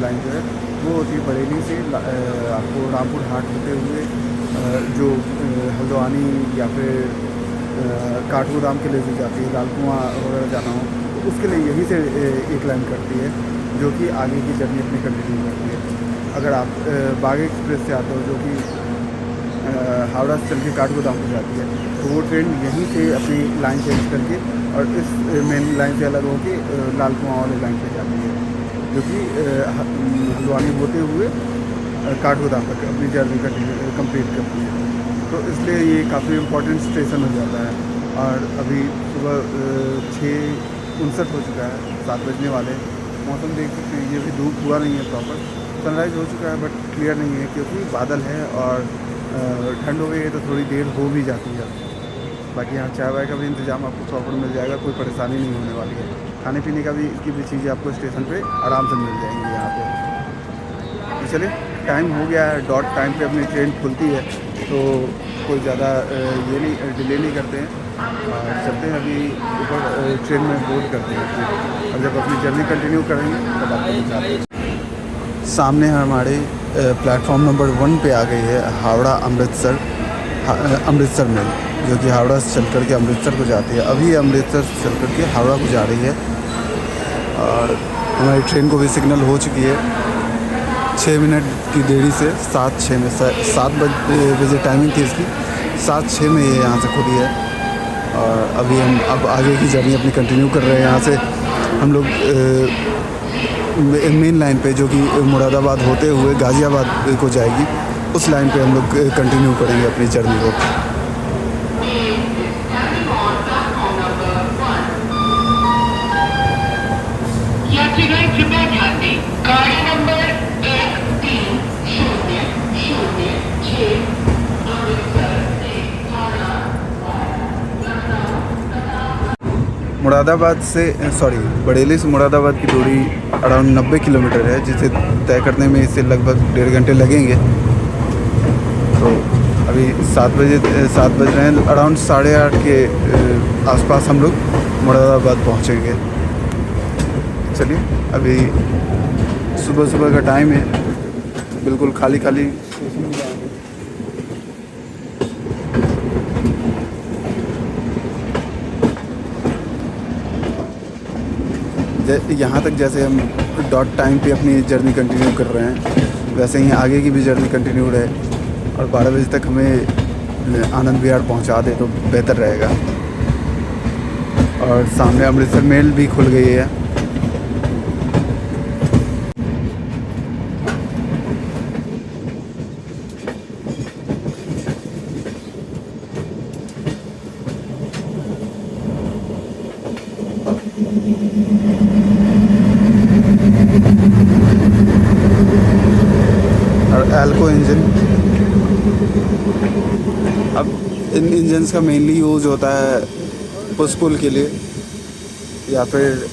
S1: लाइन जो है वो होती है बरेली से आपको रामपुर हाट होते हुए जो हल्द्वानी या फिर काठगोदाम के लिए जो जाती है, लाल कुआं वगैरह जाना हो तो उसके लिए यहीं से एक लाइन करती है जो कि आगे की जर्नी अपनी कंटिन्यू करती है। अगर आप बाग एक्सप्रेस से आते हो जो कि हावड़ा से चल के काठगोदाम को जाती है, तो वो ट्रेन यहीं से अपनी लाइन चेंज करके और इस मेन लाइन से अलग होके लाल कुआं वाली लाइन पे जाती है, जो कि हल्द्वानी होते हुए काठगोदाम तक अपनी जर्नी कंप्लीट करती है। तो इसलिए ये काफ़ी इम्पोर्टेंट स्टेशन हो जाता है। और अभी सुबह 6:59 हो चुका है, 7 बजने वाले। मौसम देख सकते हैं, ये भी धूप हुआ नहीं है प्रॉपर, सनराइज़ हो चुका है बट क्लियर नहीं है क्योंकि बादल है और ठंड हो गई है तो थोड़ी देर हो भी जाती है। बाकी यहाँ चाय वाय का भी इंतज़ाम आपको प्रॉपर मिल जाएगा, कोई परेशानी नहीं होने वाली है। खाने पीने का भी की भी चीज़ें आपको स्टेशन पे आराम से मिल जाएंगी यहाँ पे। तो चलिए, टाइम हो गया है, डॉट टाइम पे अपनी ट्रेन खुलती है तो कोई ज़्यादा ये नहीं डिले नहीं करते हैं और चलते हैं। अभी ऊपर ट्रेन में बोर्ड करते हैं और जब अपनी जर्नी कंटिन्यू करेंगे तब आपको बताते हैं। सामने हमारे प्लेटफॉर्म नंबर 1 पे आ गई है हावड़ा अमृतसर मेल, जो कि हावड़ा से चल कर के अमृतसर को जाती है। अभी अमृतसर से चल कर के हावड़ा को जा रही है और हमारी ट्रेन को भी सिग्नल हो चुकी है। 6 मिनट की देरी से 7:06 में 7 बजे टाइमिंग थी इसकी, 7:06 में ये यहाँ से खुली है। और अभी हम अब आगे की जर्नी अपनी कंटिन्यू कर रहे हैं। यहाँ से हम लोग मेन लाइन पे जो कि मुरादाबाद होते हुए गाज़ियाबाद को जाएगी, उस लाइन पे हम लोग कंटिन्यू करेंगे अपनी जर्नी को।
S2: यात्रीगण कृपया ध्यान दें, गाड़ी नंबर 130006
S1: मुरादाबाद से बरेली से मुरादाबाद की दूरी अराउंड 90 किलोमीटर है, जिसे तय करने में इससे लगभग 1.5 घंटे लगेंगे। तो अभी 7 बज रहे हैं, अराउंड 8:30 के आसपास हम लोग मुरादाबाद पहुंचेंगे। चलिए, अभी सुबह का टाइम है, बिल्कुल खाली स्टेशन में जाएंगे। यहाँ तक जैसे हम डॉट टाइम पे अपनी जर्नी कंटिन्यू कर रहे हैं, वैसे ही आगे की भी जर्नी कंटिन्यू रहे और 12 बजे तक हमें आनंद विहार पहुँचा दे तो बेहतर रहेगा। और सामने अमृतसर मेल भी खुल गई है। और एल्को इंजन, अब इन इंजन्स का मेनली यूज़ होता है पुश पुल के लिए या फिर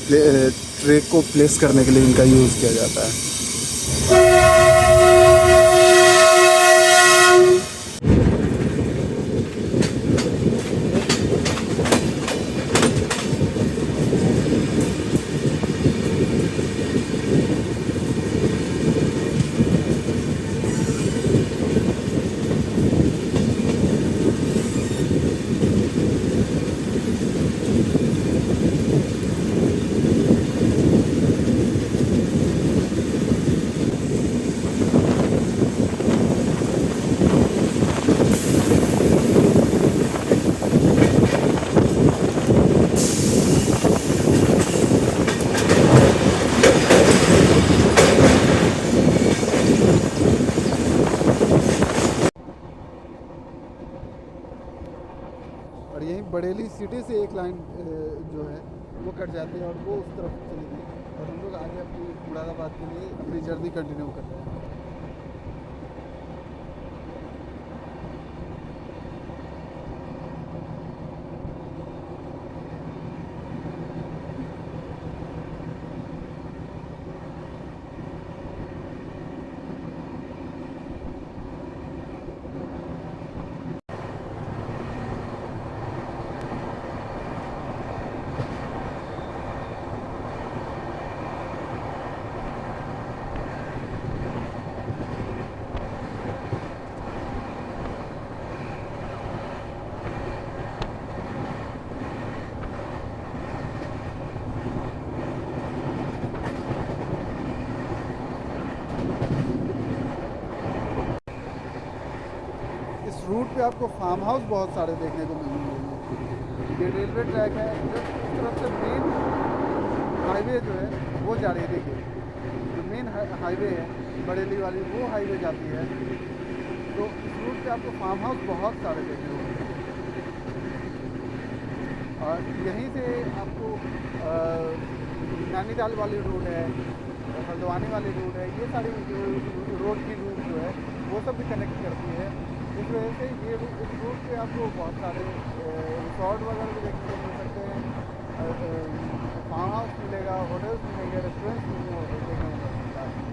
S1: ट्रैक को प्लेस करने के लिए इनका यूज़ किया जाता है। और यहीं बरेली सिटी से एक लाइन जो है वो कट जाती है और वो उस तरफ चली गई और हम लोग आगे अपनी मुरादाबाद के लिए अपनी जर्नी कंटिन्यू कर रहे हैं। पे आपको फार्म हाउस बहुत सारे देखने को मिलेंगे। ये रेलवे ट्रैक है, जस्ट इस तरफ से मेन हाईवे जो है वो जा रही है। देखिए जो मेन हाईवे है बरेली वाली, वो हाईवे जाती है। तो इस रूट पे आपको फार्म हाउस बहुत सारे देखने को मिलेंगे। और यहीं से आपको नैनीताल वाली रोड है, हल्द्वानी वाली रोड है, ये सारी रोड की रूट जो है वो सब भी कनेक्ट करती है। इस वजह से इस रूट पे आपको बहुत सारे रिसॉर्ट वगैरह भी देखने को मिल सकते हैं, फार्म हाउस मिलेगा, होटल्स मिलेंगे, रेस्टोरेंट्स देखने को मिल सकता है।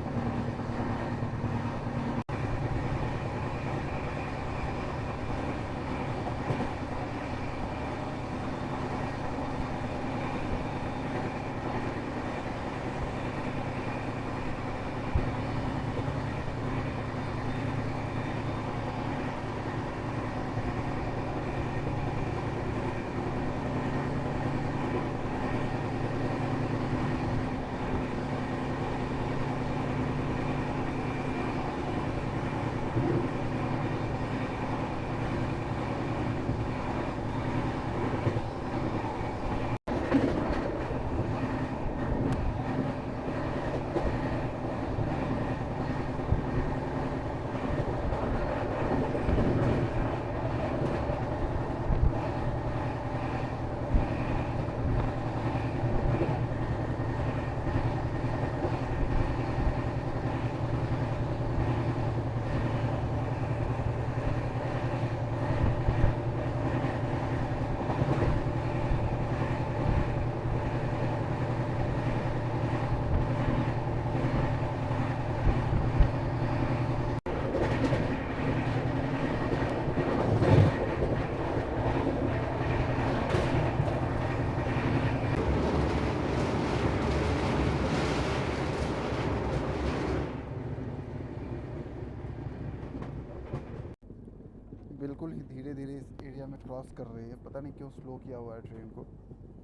S1: बिल्कुल ही धीरे धीरे इस एरिया में क्रॉस कर रही है। पता नहीं क्यों स्लो किया हुआ है ट्रेन को,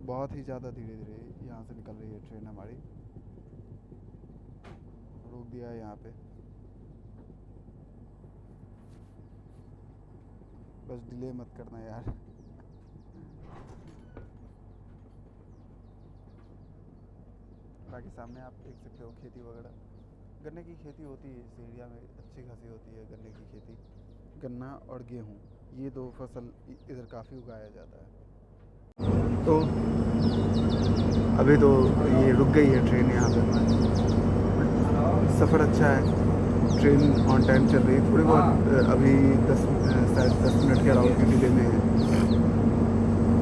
S1: बहुत ही ज़्यादा धीरे धीरे यहाँ से निकल रही है ट्रेन हमारी। रोक दिया है यहाँ पे, बस डिले मत करना यार। बाकी सामने आप देख सकते हो खेती वगैरह, गन्ने की खेती होती है इस एरिया में, अच्छी खासी होती है गन्ने की खेती। गन्ना और गेहूँ, ये दो फसल इधर काफ़ी उगाया जाता है। तो अभी तो ये रुक गई है ट्रेन यहाँ पे हमारी। सफ़र अच्छा है, ट्रेन ऑन टाइम चल रही है। थोड़ी बहुत अभी शायद 10 मिनट के अराउंड की डिले में है।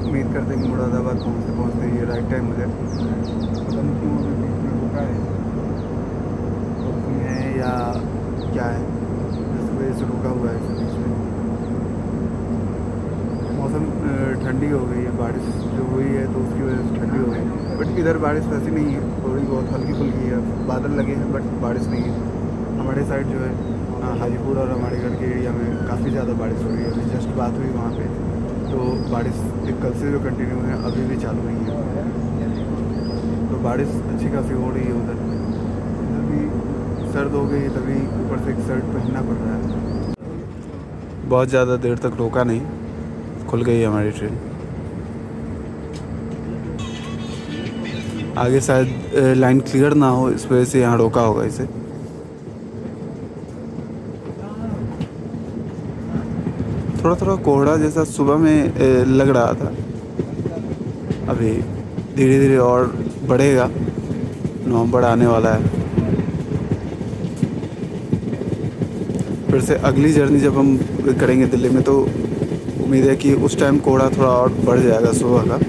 S1: उम्मीद करते हैं कि मुरादाबाद पहुँचते पहुँचते ये राइट टाइम हो जाए। पता नहीं क्यों अभी बीच में रुका है, है या क्या है, जिस वजह से रुका हुआ है इस बीच में। मौसम ठंडी हो गई है, बारिश जो हुई है तो उसकी वजह से ठंडी हो गई। बट इधर बारिश वैसी नहीं है, थोड़ी बहुत हल्की फुल्की है, बादल लगे हैं बट बारिश नहीं है। हमारे साइड जो है हाजीपुर और हमारेगढ़ के एरिया में काफ़ी ज़्यादा बारिश हो रही है। अभी जस्ट बात हुई वहाँ पे, तो बारिश कल से जो कंटिन्यू है अभी भी चालू नहीं है। तो बारिश अच्छी खासी हो रही है उधर। इधर भी सर्द हो गई, तभी ऊपर से एक शर्ट पहनना पड़ रहा है। बहुत ज़्यादा देर तक रोका नहीं, खुल गई हमारी ट्रेन। आगे शायद लाइन क्लियर ना हो, इस वजह से यहाँ रोका होगा इसे। थोड़ा थोड़ा कोहरा जैसा सुबह में लग रहा था, अभी धीरे धीरे और बढ़ेगा। नवंबर आने वाला है, फिर से अगली जर्नी जब हम करेंगे दिल्ली में तो उम्मीद है कि उस टाइम कोहरा थोड़ा और बढ़ जाएगा सुबह का।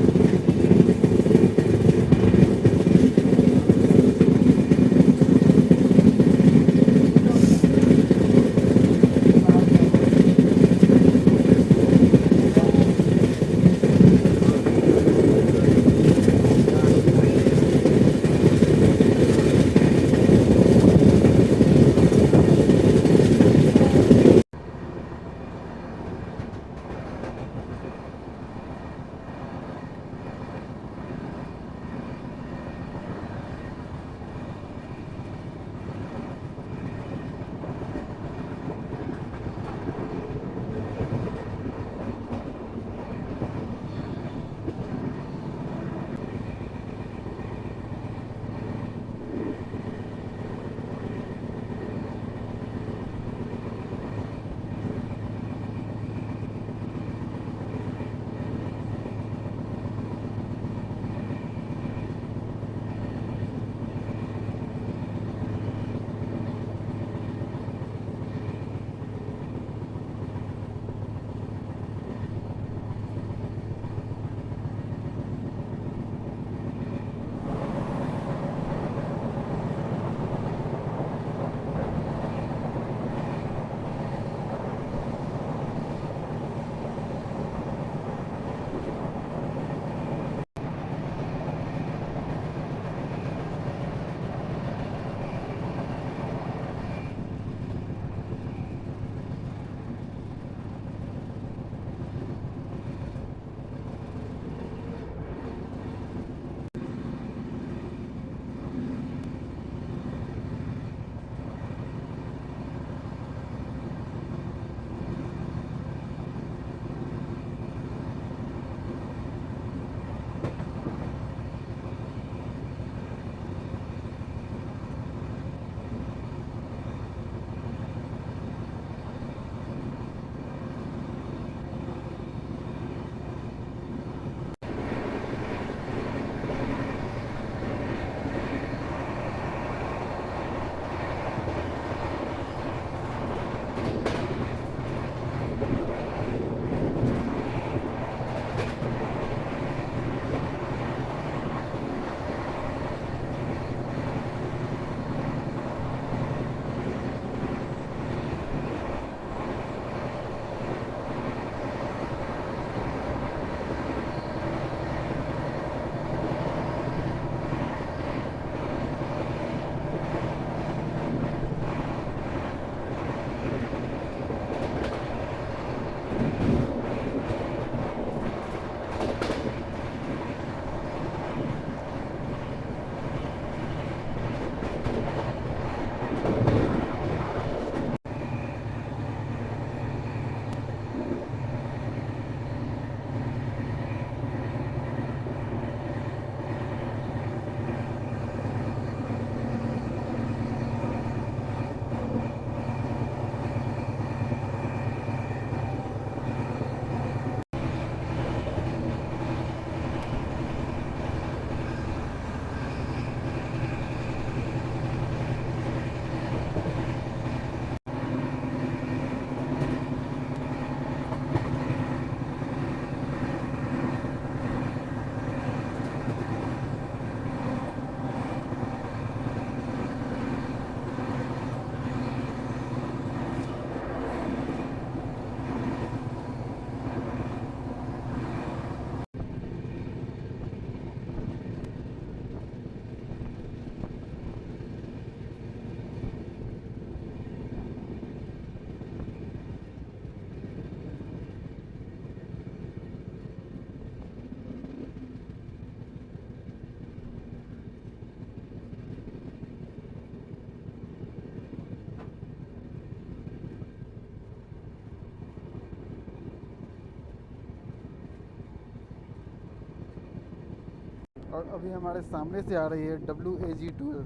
S1: और अभी हमारे सामने से आ रही है WAG-12,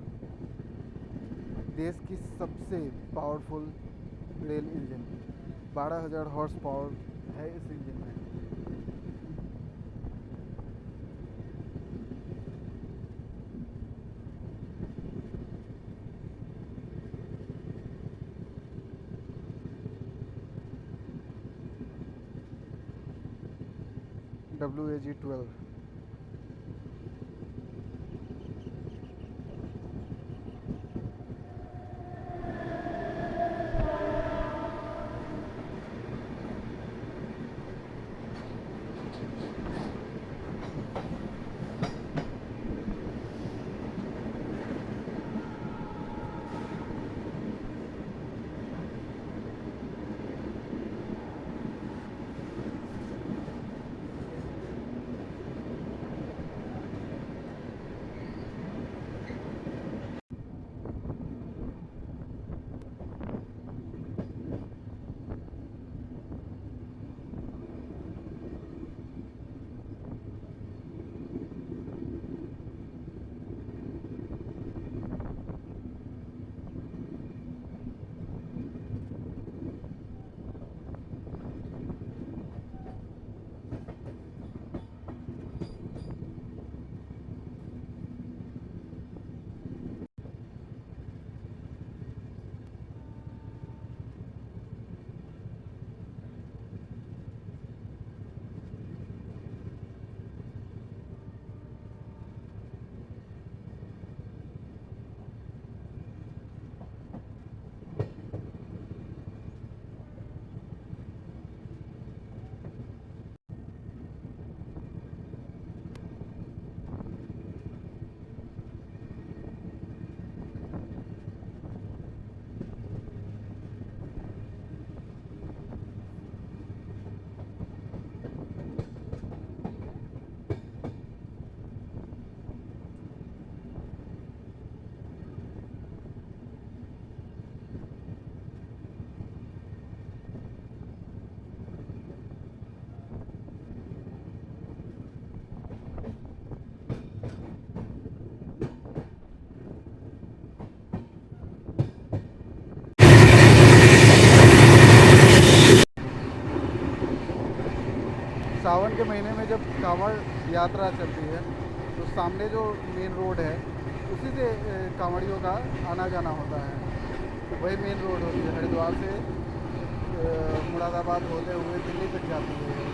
S1: देश की सबसे powerful rail engine. 12,000 horse power है इस इंजन में। WAG-12। सावन के महीने में जब कांवड़ यात्रा चलती है तो सामने जो मेन रोड है उसी से कांवड़ियों का आना जाना होता है। वही मेन रोड होती है, हरिद्वार से मुरादाबाद होते हुए दिल्ली तक जाती है।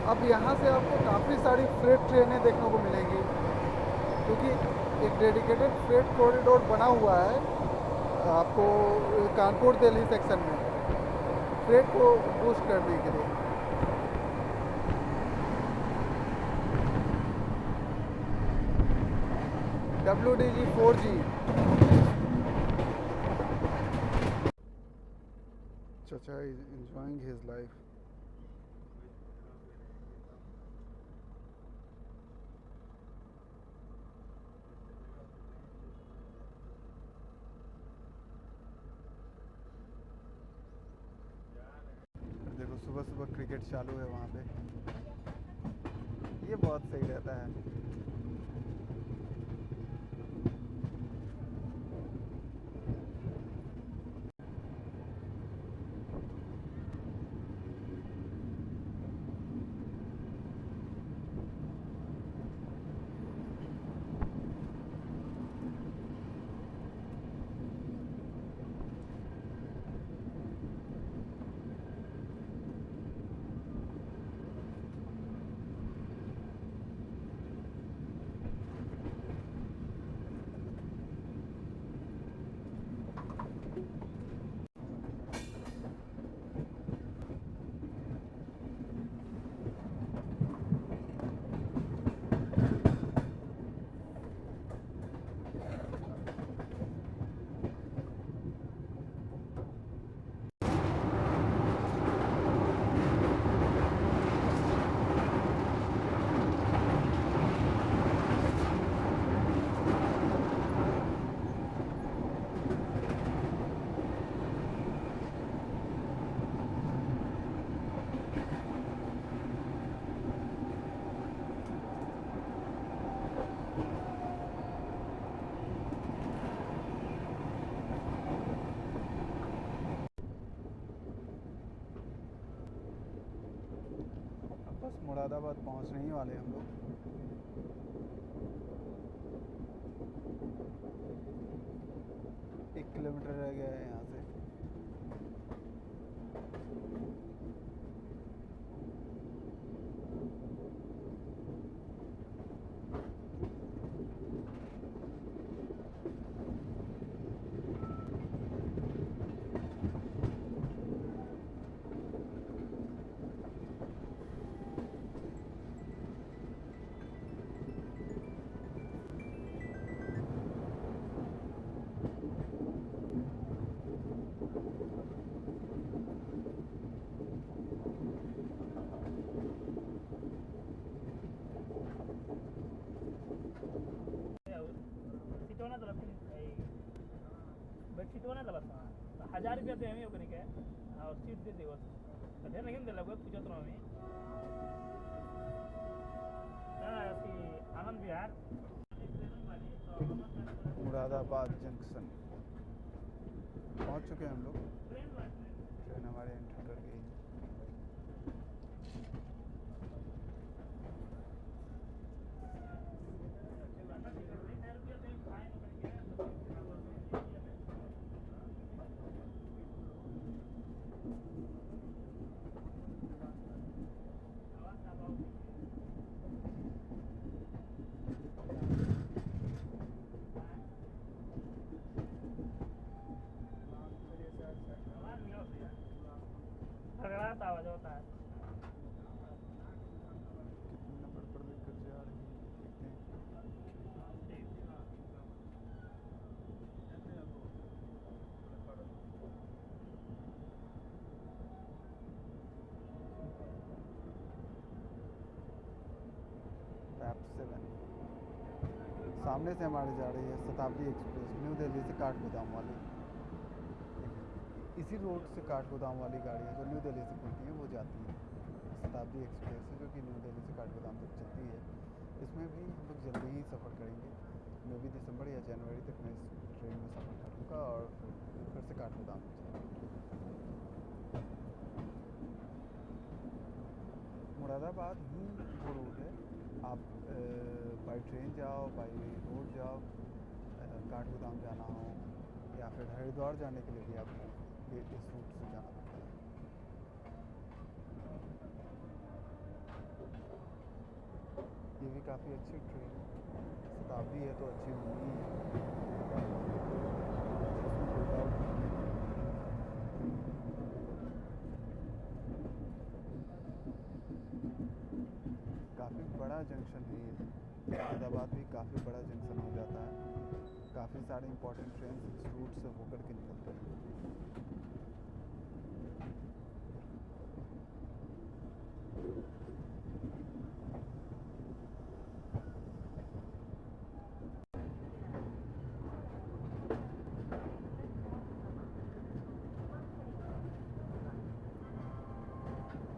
S1: अब यहाँ से आपको काफ़ी सारी फ्रेट ट्रेनें देखने को मिलेंगी, क्योंकि एक डेडिकेटेड फ्रेट कॉरिडोर बना हुआ है आपको कानपुर दिल्ली सेक्शन में फ्रेट को बूस्ट करने के लिए। WDG 4G। Chacha is enjoying his life. देखो सुबह सुबह क्रिकेट चालू है वहाँ पे, ये बहुत सही रहता है। बस मुरादाबाद पहुंचने ही वाले हम लोग। 1 किलोमीटर रह गया है यहाँ से।
S3: सिटोना तलप बेड सिटोना तलप 1000 रुपया दे हमें ओकरे के और सीट दे देवस तो ढेर नहीं देला कोई पूछत रहो हमें सी आनंद विहार
S1: मुरादाबाद जंक्शन पहुंच चुके हैं हम लोग। ट्रेन हमारे एंटर कर गई।
S3: भगड़ाता आवाज होता है।
S1: कितने नंबर पर लेकर जा रही है देखते हैं। टैप 7 सामने से हमारी जा रही है शताब्दी एक्सप्रेस न्यू दिल्ली से काठगोदाम वाली। इसी रोड से काठगोदाम वाली गाड़ियाँ जो न्यू दिल्ली से खुलती हैं वो जाती हैं। शताब्दी एक्सप्रेस है जो कि न्यू दिल्ली से काठगोदाम तक चलती है। इसमें भी हम लोग जल्दी ही सफ़र करेंगे। मैं भी दिसंबर या जनवरी तक मैं इस ट्रेन में सफ़र करूँगा और फिर से काठगोदाम में चलेंगे। मुरादाबाद ही वो रूट है, आप बाई ट्रेन जाओ बाई रोड जाओ, काठगोदाम जाना हो या फिर हरिद्वार जाने के लिए भी आपको इस रूट से जाना पड़ता है। ये भी काफ़ी अच्छी ट्रेन शताब्दी है तो अच्छी होनी ही है, इसमें कोई डाउट नहीं है। काफ़ी बड़ा जंक्शन है ये, मुरादाबाद भी काफ़ी बड़ा जंक्शन हो जाता है। काफ़ी सारे इंपॉर्टेंट ट्रेन इस रूट से होकर के निकलते हैं।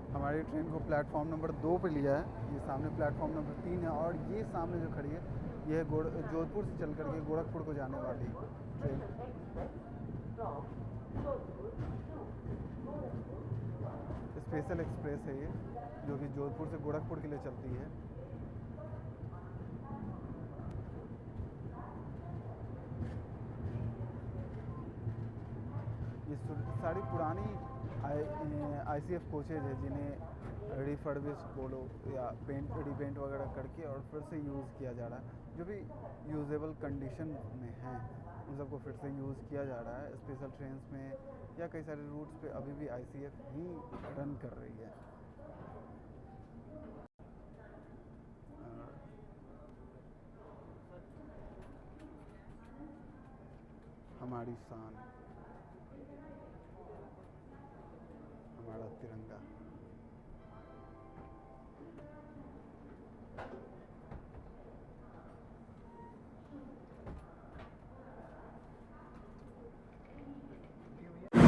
S1: हमारी ट्रेन को प्लेटफॉर्म नंबर 2 पे लिया है। ये सामने प्लेटफॉर्म नंबर 3 है और ये सामने जो खड़ी है ये जोधपुर से चल करके गोरखपुर को जाने वाली ट्रेन। स्पेशल एक्सप्रेस है ये, जो कि जोधपुर से गोरखपुर के लिए चलती है। ये सारी पुरानी ICF कोचेज है जिन्हें रिफर्बिश बोलो या रीपेंट वगैरह करके और फिर से यूज़ किया जा रहा है। जो भी यूजेबल कंडीशन में हैं उन सबको फिर से यूज़ किया जा रहा है। स्पेशल ट्रेन्स में या कई सारे रूट्स पे अभी भी ICF ही रन कर रही है। हमारी शान, हमारा तिरंगा।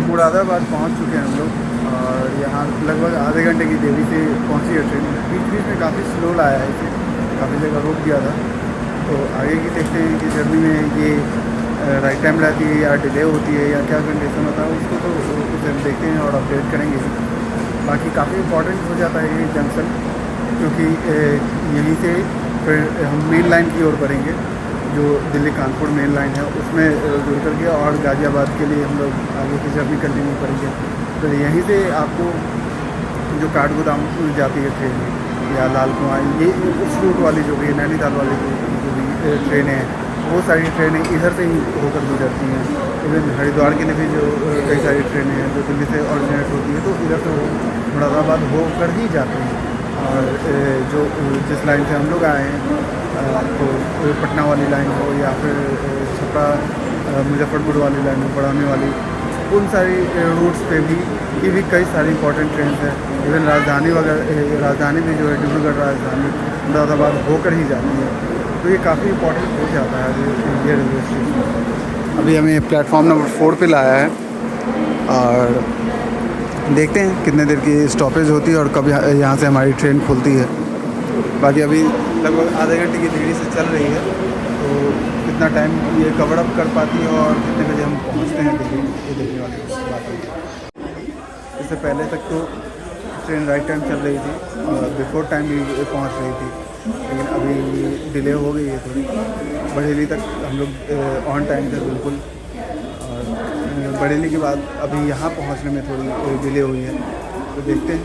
S1: मुरादाबाद पहुंच चुके हैं हम लोग और यहाँ लगभग आधे घंटे की देरी से पहुंची है ट्रेन। बीच बीच में काफ़ी स्लो लाया है इसे, काफ़ी जगह रोक दिया था। तो आगे की देखते हैं कि जर्नी में ये राइट टाइम रहती है या डिले होती है या क्या कंडीशन होता है, उसको तो उसे हम देखते हैं और अपडेट करेंगे। बाकी काफ़ी इम्पोर्टेंट हो जाता है ये जंक्शन, क्योंकि यहीं से फिर हम मेन लाइन की ओर बढ़ेंगे, जो दिल्ली कानपुर मेन लाइन है उसमें जुड़ करके और गाज़ियाबाद के लिए हम लोग आगे की जर्नी कंटिन्यू करेंगे। तो यहीं से आपको जो काठगोदाम जाती है ट्रेन या लाल कुआं, ये उस रूट वाली जो भी नैनीताल वाली जो भी ट्रेनें हैं, वो सारी ट्रेनें इधर से ही होकर गुजरती हैं। इवन हरिद्वार के लिए भी जो कई सारी ट्रेनें हैं जो दिल्ली से ऑरिजिनेट होती है, तो इधर से वो मुरादाबाद होकर ही जाती हैं। और जो जिस लाइन से हम लोग आए हैं, तो पटना वाली लाइन हो या फिर छपरा मुजफ्फरपुर वाली लाइन हो, बढ़ाने वाली, उन सारी रूट्स पे भी ये भी कई सारी इंपॉर्टेंट ट्रेन हैं। इवन राजधानी वगैरह, राजधानी में जो है डिब्रूगढ़ राजधानी मुरादाबाद होकर ही जाती है। तो ये काफ़ी इंपॉर्टेंट हो जाता है ये रेलवे स्टेशन। अभी हमें प्लेटफॉर्म नंबर 4 पे लाया है और देखते हैं कितने देर की स्टॉपेज होती है और कब यहाँ से हमारी ट्रेन खुलती है। बाकी अभी लगभग आधे घंटे की देरी से चल रही है, तो कितना टाइम ये कवर अप कर पाती है और कितने बजे हम पहुँचते हैं दिल्ली, ये देखने वाली बात है। इससे पहले तक तो ट्रेन राइट टाइम चल रही थी और बिफोर टाइम भी पहुँच रही थी, लेकिन अभी डिले हो गई है थोड़ी। बरेली तक हम लोग ऑन टाइम थे बिल्कुल, और बरेली के बाद अभी यहाँ पहुँचने में थोड़ी डिले हुई है। तो देखते हैं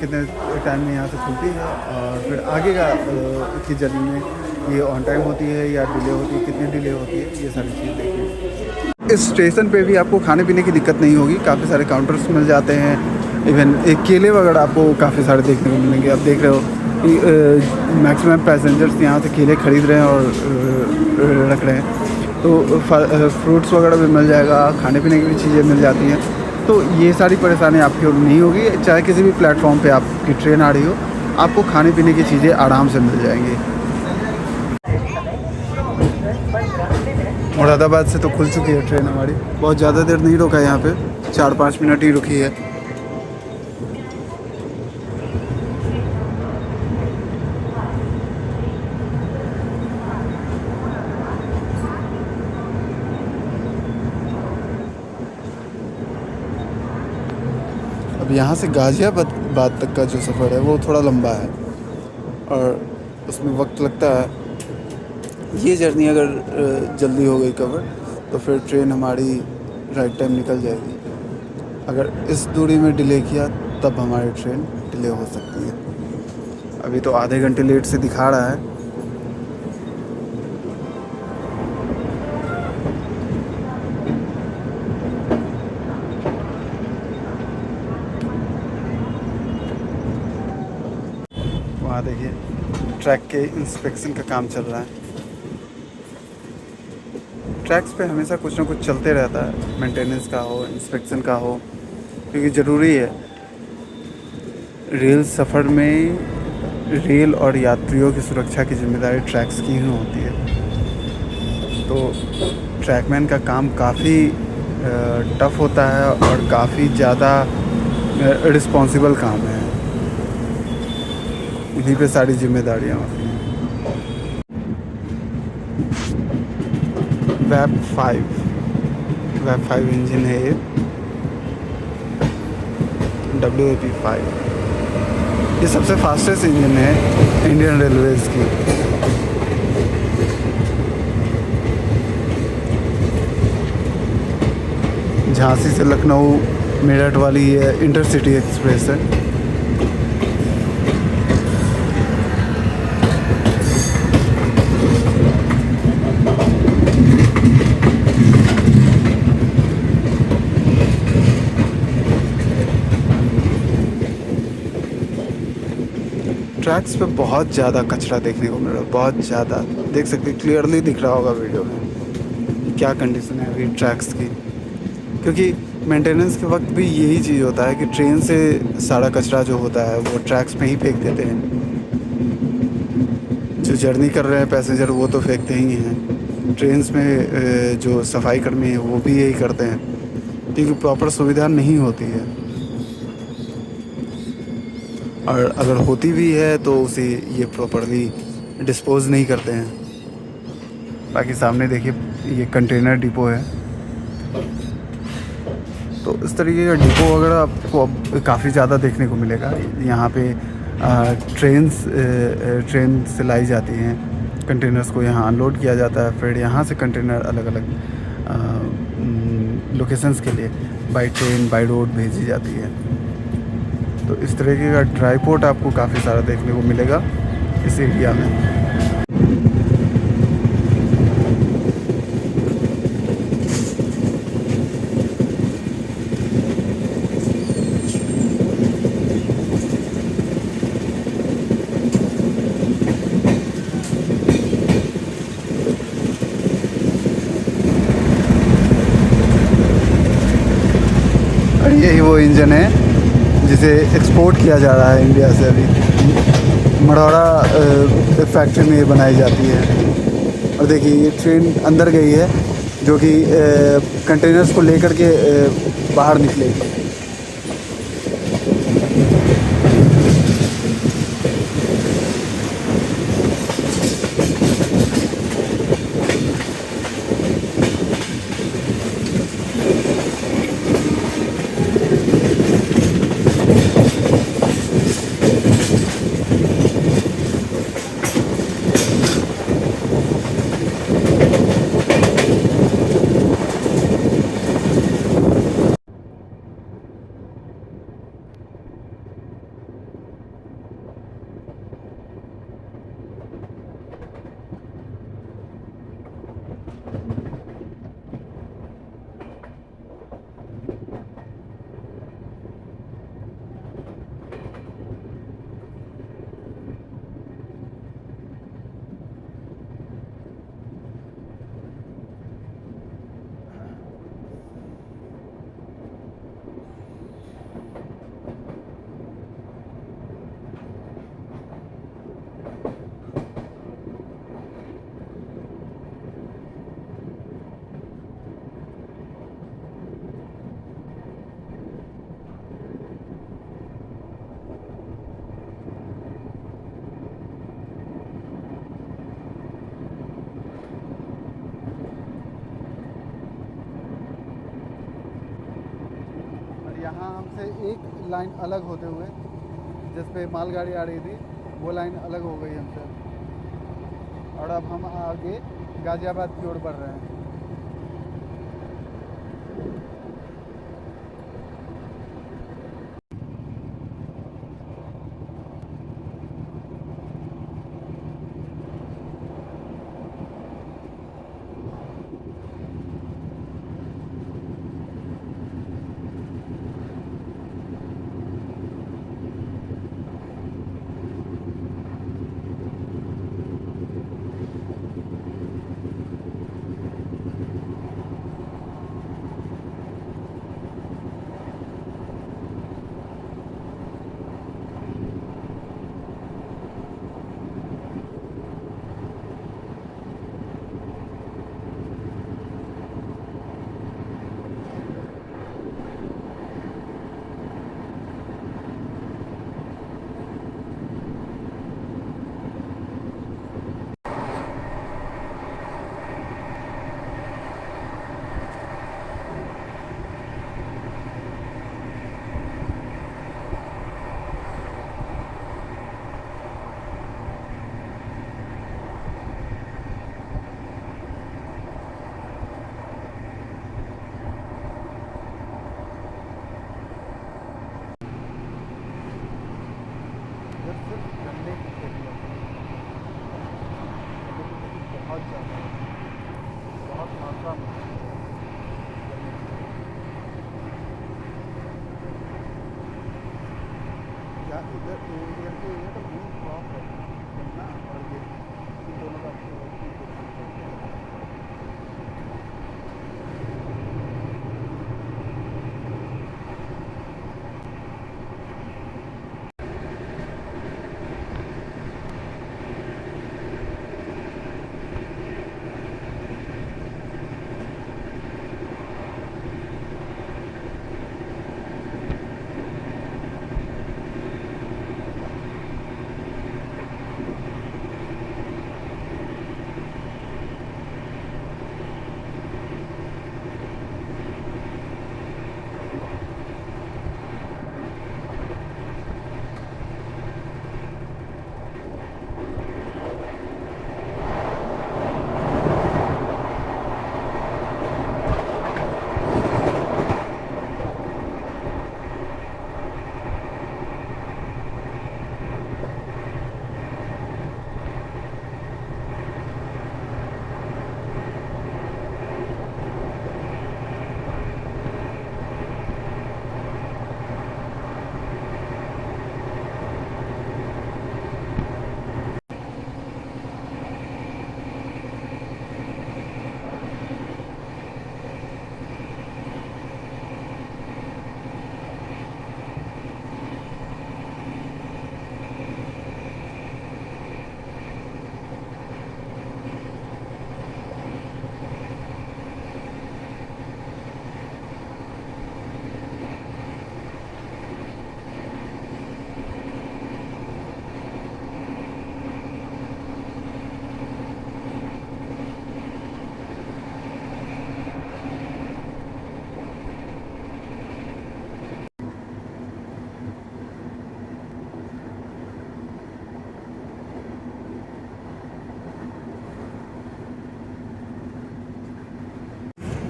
S1: कितने टाइम में यहाँ से खुलती है और फिर आगे का की जर्नी में ये ऑन टाइम होती है या डिले होती है, कितनी डिले होती है, ये सारी चीज़ देखिए। इस स्टेशन पे भी आपको खाने पीने की दिक्कत नहीं होगी, काफ़ी सारे काउंटर्स मिल जाते हैं। इवन एक केले वगैरह आपको काफ़ी सारे देखने को मिलेंगे। आप देख रहे हो कि मैक्सिमम पैसेंजर्स यहाँ से केले खरीद रहे हैं और रख रहे हैं। तो फ्रूट्स वगैरह भी मिल जाएगा, खाने पीने की भी चीज़ें मिल जाती हैं। तो ये सारी परेशानी आपकी और नहीं होगी। चाहे किसी भी प्लेटफॉर्म पे आपकी ट्रेन आ रही हो, आपको खाने पीने की चीज़ें आराम से मिल जाएंगी। मुरादाबाद से तो खुल चुकी है ट्रेन हमारी, बहुत ज़्यादा देर नहीं रुका है यहाँ पे, 4-5 मिनट ही रुकी है। अब यहाँ से गाज़ियाबाद तक का जो सफ़र है वो थोड़ा लंबा है और उसमें वक्त लगता है। ये जर्नी अगर जल्दी हो गई कवर तो फिर ट्रेन हमारी राइट टाइम निकल जाएगी। अगर इस दूरी में डिले किया तब हमारी ट्रेन डिले हो सकती है। अभी तो आधे घंटे लेट से दिखा रहा है। वहाँ देखिए ट्रैक के इंस्पेक्शन का काम चल रहा है। ट्रैक्स पे हमेशा कुछ ना कुछ चलते रहता है, मेंटेनेंस का हो, इंस्पेक्शन का हो, क्योंकि ज़रूरी है। रेल सफ़र में रेल और यात्रियों की सुरक्षा की जिम्मेदारी ट्रैक्स की ही होती है। तो ट्रैकमैन का काम काफ़ी टफ होता है और काफ़ी ज़्यादा रिस्पॉन्सिबल काम है। इन्हीं पे सारी जिम्मेदारियाँ होती हैं। वैप 5 इंजन है ये, WAP5। ये सबसे फास्टेस्ट इंजन है इंडियन रेलवेज़ की। झांसी से लखनऊ मेरठ वाली ये इंटरसिटी एक्सप्रेस है। ट्रैक्स पे बहुत ज़्यादा कचरा देखने को मिल रहा है, बहुत ज़्यादा। देख सकते हैं, क्लियरली दिख रहा होगा वीडियो में क्या कंडीशन है अभी ट्रैक्स की। क्योंकि मेंटेनेंस के वक्त भी यही चीज़ होता है कि ट्रेन से सारा कचरा जो होता है वो ट्रैक्स में ही फेंक देते हैं। जो जर्नी कर रहे हैं पैसेंजर वो तो फेंकते ही हैं। ट्रेन्स में जो सफाई कर्मी हैं वो भी यही करते हैं, क्योंकि प्रॉपर सुविधा नहीं होती है। और अगर होती भी है तो उसे ये प्रॉपरली डिस्पोज़ नहीं करते हैं। बाकी सामने देखिए ये कंटेनर डिपो है। तो इस तरीके का डिपो वगैरह आपको अब काफ़ी ज़्यादा देखने को मिलेगा। यहाँ पे ट्रेन से लाई जाती हैं, कंटेनर्स को यहाँ अनलोड किया जाता है, फिर यहाँ से कंटेनर अलग अलग लोकेशंस के लिए बाई ट्रेन बाई रोड भेजी जाती है। तो इस तरीके का ट्राईपोर्ट आपको काफ़ी सारा देखने को मिलेगा इस एरिया में। और यही वो इंजन है जिसे एक्सपोर्ट किया जा रहा है इंडिया से। अभी मढ़ौरा फैक्ट्री में ये बनाई जाती है। और देखिए ये ट्रेन अंदर गई है जो कि कंटेनर्स को लेकर के बाहर निकलेगी। यहाँ हमसे एक लाइन अलग होते हुए जिस पे मालगाड़ी आ रही थी वो लाइन अलग हो गई हमसे। और अब हम आगे गाज़ियाबाद की ओर बढ़ रहे हैं। बहुत ज़्यादा, बहुत मात्रा में। या इधर इधर के ये तो मेन क्रॉप है ना, और ये इन दोनों का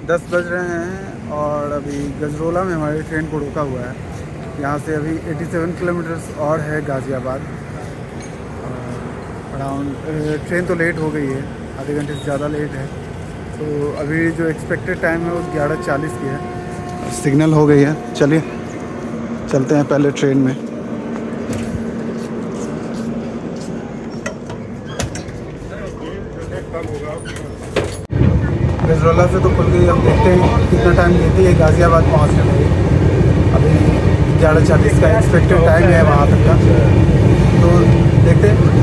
S1: दस बज रहे हैं और अभी गजरोला में हमारी ट्रेन को रोका हुआ है। यहाँ से अभी 87 किलोमीटर्स और है गाज़ियाबाद। अराउंड ट्रेन तो लेट हो गई है, आधे घंटे से ज़्यादा लेट है। तो अभी जो एक्सपेक्टेड टाइम है वो 11:40 की है। सिग्नल हो गई है, चलिए चलते हैं पहले ट्रेन में। गजरोला से तो खुल गई, अब देखते हैं कितना टाइम लेती है गाज़ियाबाद पहुँचने में। अभी 11:40 का एक्सपेक्टेड टाइम है वहाँ तक का, तो देखते हैं।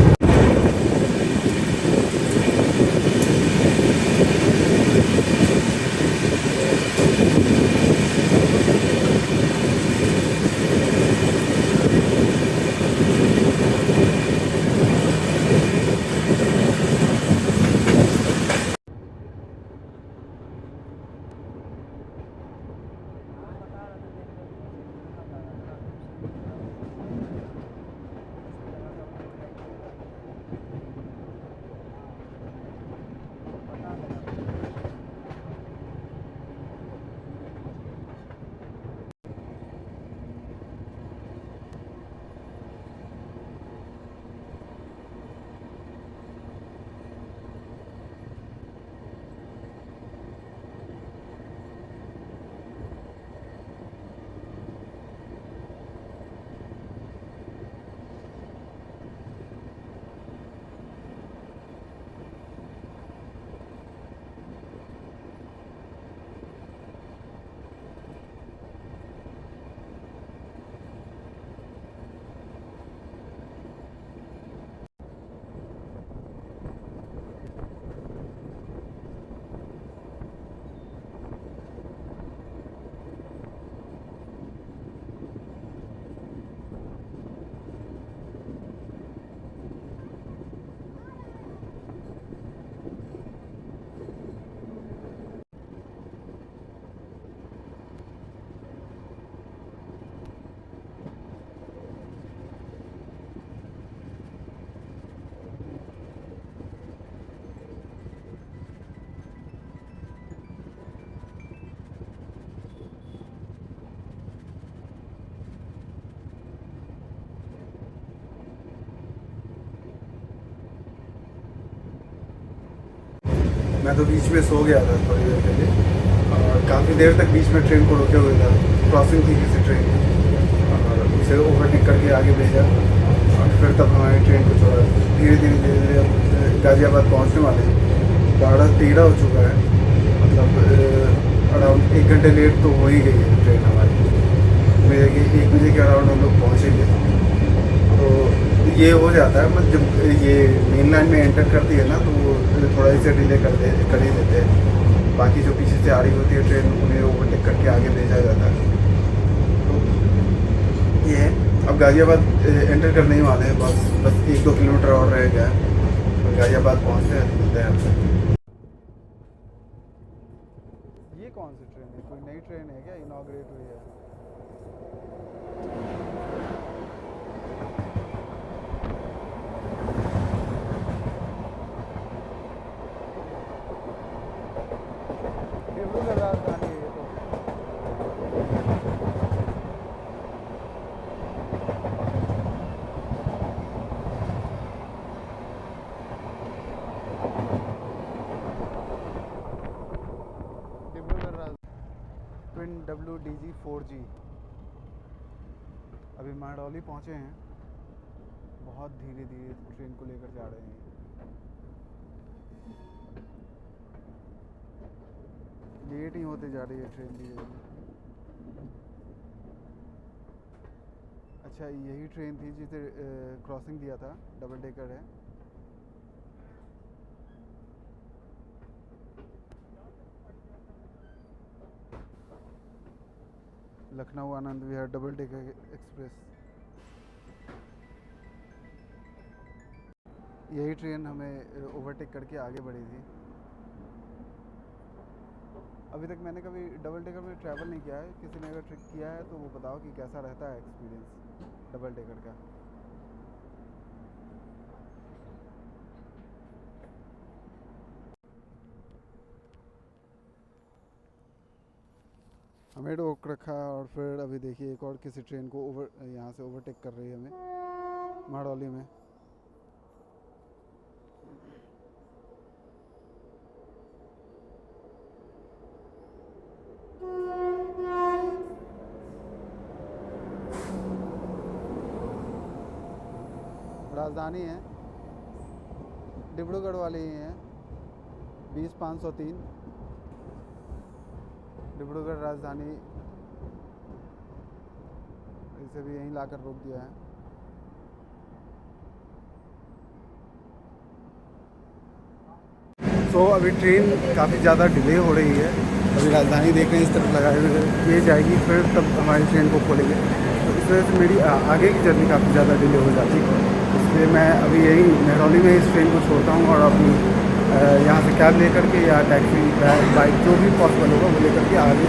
S1: मैं तो बीच में सो गया था थोड़ी देर के लिए और काफ़ी देर तक बीच में ट्रेन को रोके हुए था। क्रॉसिंग थी किसी ट्रेन की और उसे ओवरटेक करके आगे भेजा और फिर तब हमारी ट्रेन को छोड़ा। धीरे धीरे अब गाज़ियाबाद पहुँचने वाले हैं। 12:13 हो चुका है, मतलब अराउंड 1 घंटे लेट तो हो ही गई है ट्रेन हमारी। मेरे कि 1 बजे के अराउंड हम लोग पहुँचेंगे। तो ये हो जाता है, मतलब जब ये मेन लाइन में एंटर करती है ना तो वो थोड़ा इसे डिले कर ही देते हैं। बाकी जो पीछे से आ रही होती है ट्रेन उन्हें ओवरटेक करके आगे भेजा जाता है। तो ये है, अब गाज़ियाबाद एंटर करने ही वाले हैं। बस 1-2 किलोमीटर और रह गया है तो गाज़ियाबाद पहुँचते हैं, मिलते हैं आपसे। ये कौन सी ट्रेन है? कोई नई ट्रेन है क्या इनॉग्रेट हुई है? डिब्रूगढ़ राजधानी है ये तो। Dibrugarh twin WDG 4G। अभी महरौली पहुँचे हैं। बहुत धीरे धीरे ट्रेन को लेकर जा रहे हैं। लेट ही होते जा रही है ट्रेन धीरे धीरे। अच्छा, यही ट्रेन थी जिसे क्रॉसिंग दिया था, डबल डेकर है। Lucknow Anand Vihar double decker express. यही ट्रेन हमें ओवरटेक करके आगे बढ़ी थी। अभी तक मैंने कभी डबल डेकर में ट्रैवल नहीं किया है। किसी ने अगर ट्रिक किया है तो वो बताओ कि कैसा रहता है एक्सपीरियंस डबल डेकर का। हमें रोक रखा और फिर अभी देखिए एक और किसी ट्रेन को यहाँ से ओवरटेक कर रही है हमें महरौली में। राजधानी है, डिब्रूगढ़ वाली ही है, 20503 डिब्रूगढ़ राजधानी। इसे भी यहीं लाकर रोक दिया है। तो अभी ट्रेन काफ़ी ज़्यादा डिले हो रही है। अभी राजधानी देख रहे हैं इस तरफ लगाए हुए, ये जाएगी फिर तब हमारी ट्रेन को खोलेंगे। तो इस वजह से मेरी आगे की जर्नी काफ़ी ज़्यादा डिले हो जाती है। इसलिए मैं अभी यही महरौली में इस ट्रेन को छोड़ता हूँ और अपनी यहाँ से कैब लेकर के या टैक्सी बाइक जो भी पॉसिबल होगा वो लेकर के आगे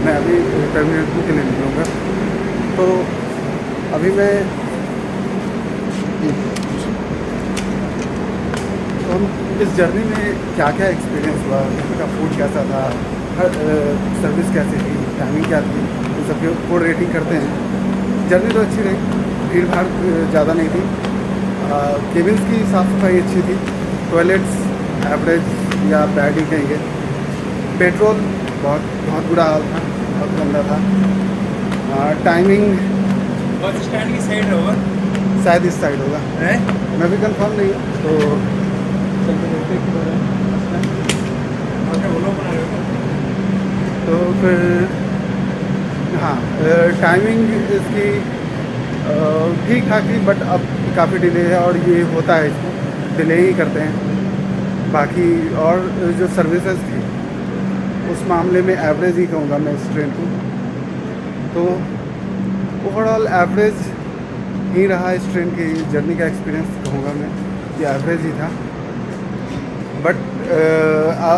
S1: मैं अभी टर्मिनल 2 के लिए निकलूँगा। तो अभी मैं तो इस जर्नी में क्या क्या एक्सपीरियंस हुआ, यहाँ का फूड कैसा था, हर सर्विस कैसी थी, टाइमिंग क्या थी, इन सब की फूड रेटिंग करते हैं। जर्नी तो अच्छी रही, भीड़ भाड़ ज़्यादा नहीं थी। केबिन्स की साफ़ सफाई अच्छी थी। टॉयलेट्स एवरेज या बैड ही कहेंगे। पेट्रोल बहुत बुरा हाल था, बहुत गंदा था। टाइमिंग
S4: बस स्टैंड की साइड होगा,
S1: शायद इस साइड होगा,
S4: है
S1: मैं भी कंफर्म नहीं हूँ। तो चलते देखते हैं किधर है। तो फिर हाँ, टाइमिंग इसकी ठीक ठाक थी, बट अब काफ़ी डिले है और ये होता है, इसको डिले ही करते हैं। बाकी और जो सर्विसेज थी उस मामले में एवरेज ही कहूँगा मैं इस ट्रेन को। तो ओवरऑल एवरेज ही रहा इस ट्रेन की जर्नी का एक्सपीरियंस कहूँगा मैं, ये एवरेज ही था। बट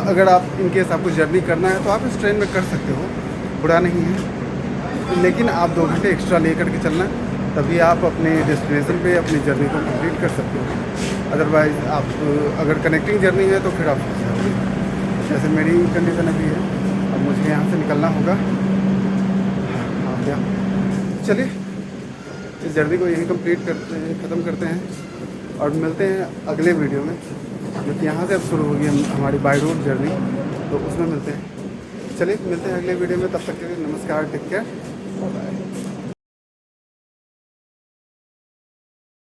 S1: अगर आप इनकेस आपको जर्नी करना है तो आप इस ट्रेन में कर सकते हो, बुरा नहीं है। लेकिन आप 2 घंटे एक्स्ट्रा लेकर के चलना, तभी आप अपने डेस्टिनेशन पे अपनी जर्नी को कंप्लीट कर सकते हो। अदरवाइज़ आप अगर कनेक्टिंग जर्नी है तो फिर आप जैसे मेरी कंडीशन अभी है, अब मुझे यहाँ से निकलना होगा। हाँ क्या, चलिए इस जर्नी को यहीं कंप्लीट करते हैं, ख़त्म करते हैं और मिलते हैं अगले वीडियो में। जो कि यहाँ से अब शुरू होगी हमारी बाई रोड जर्नी, तो उसमें मिलते हैं। चलिए मिलते हैं अगले वीडियो में, तब तक के लिए नमस्कार, टेक केयर, बाय।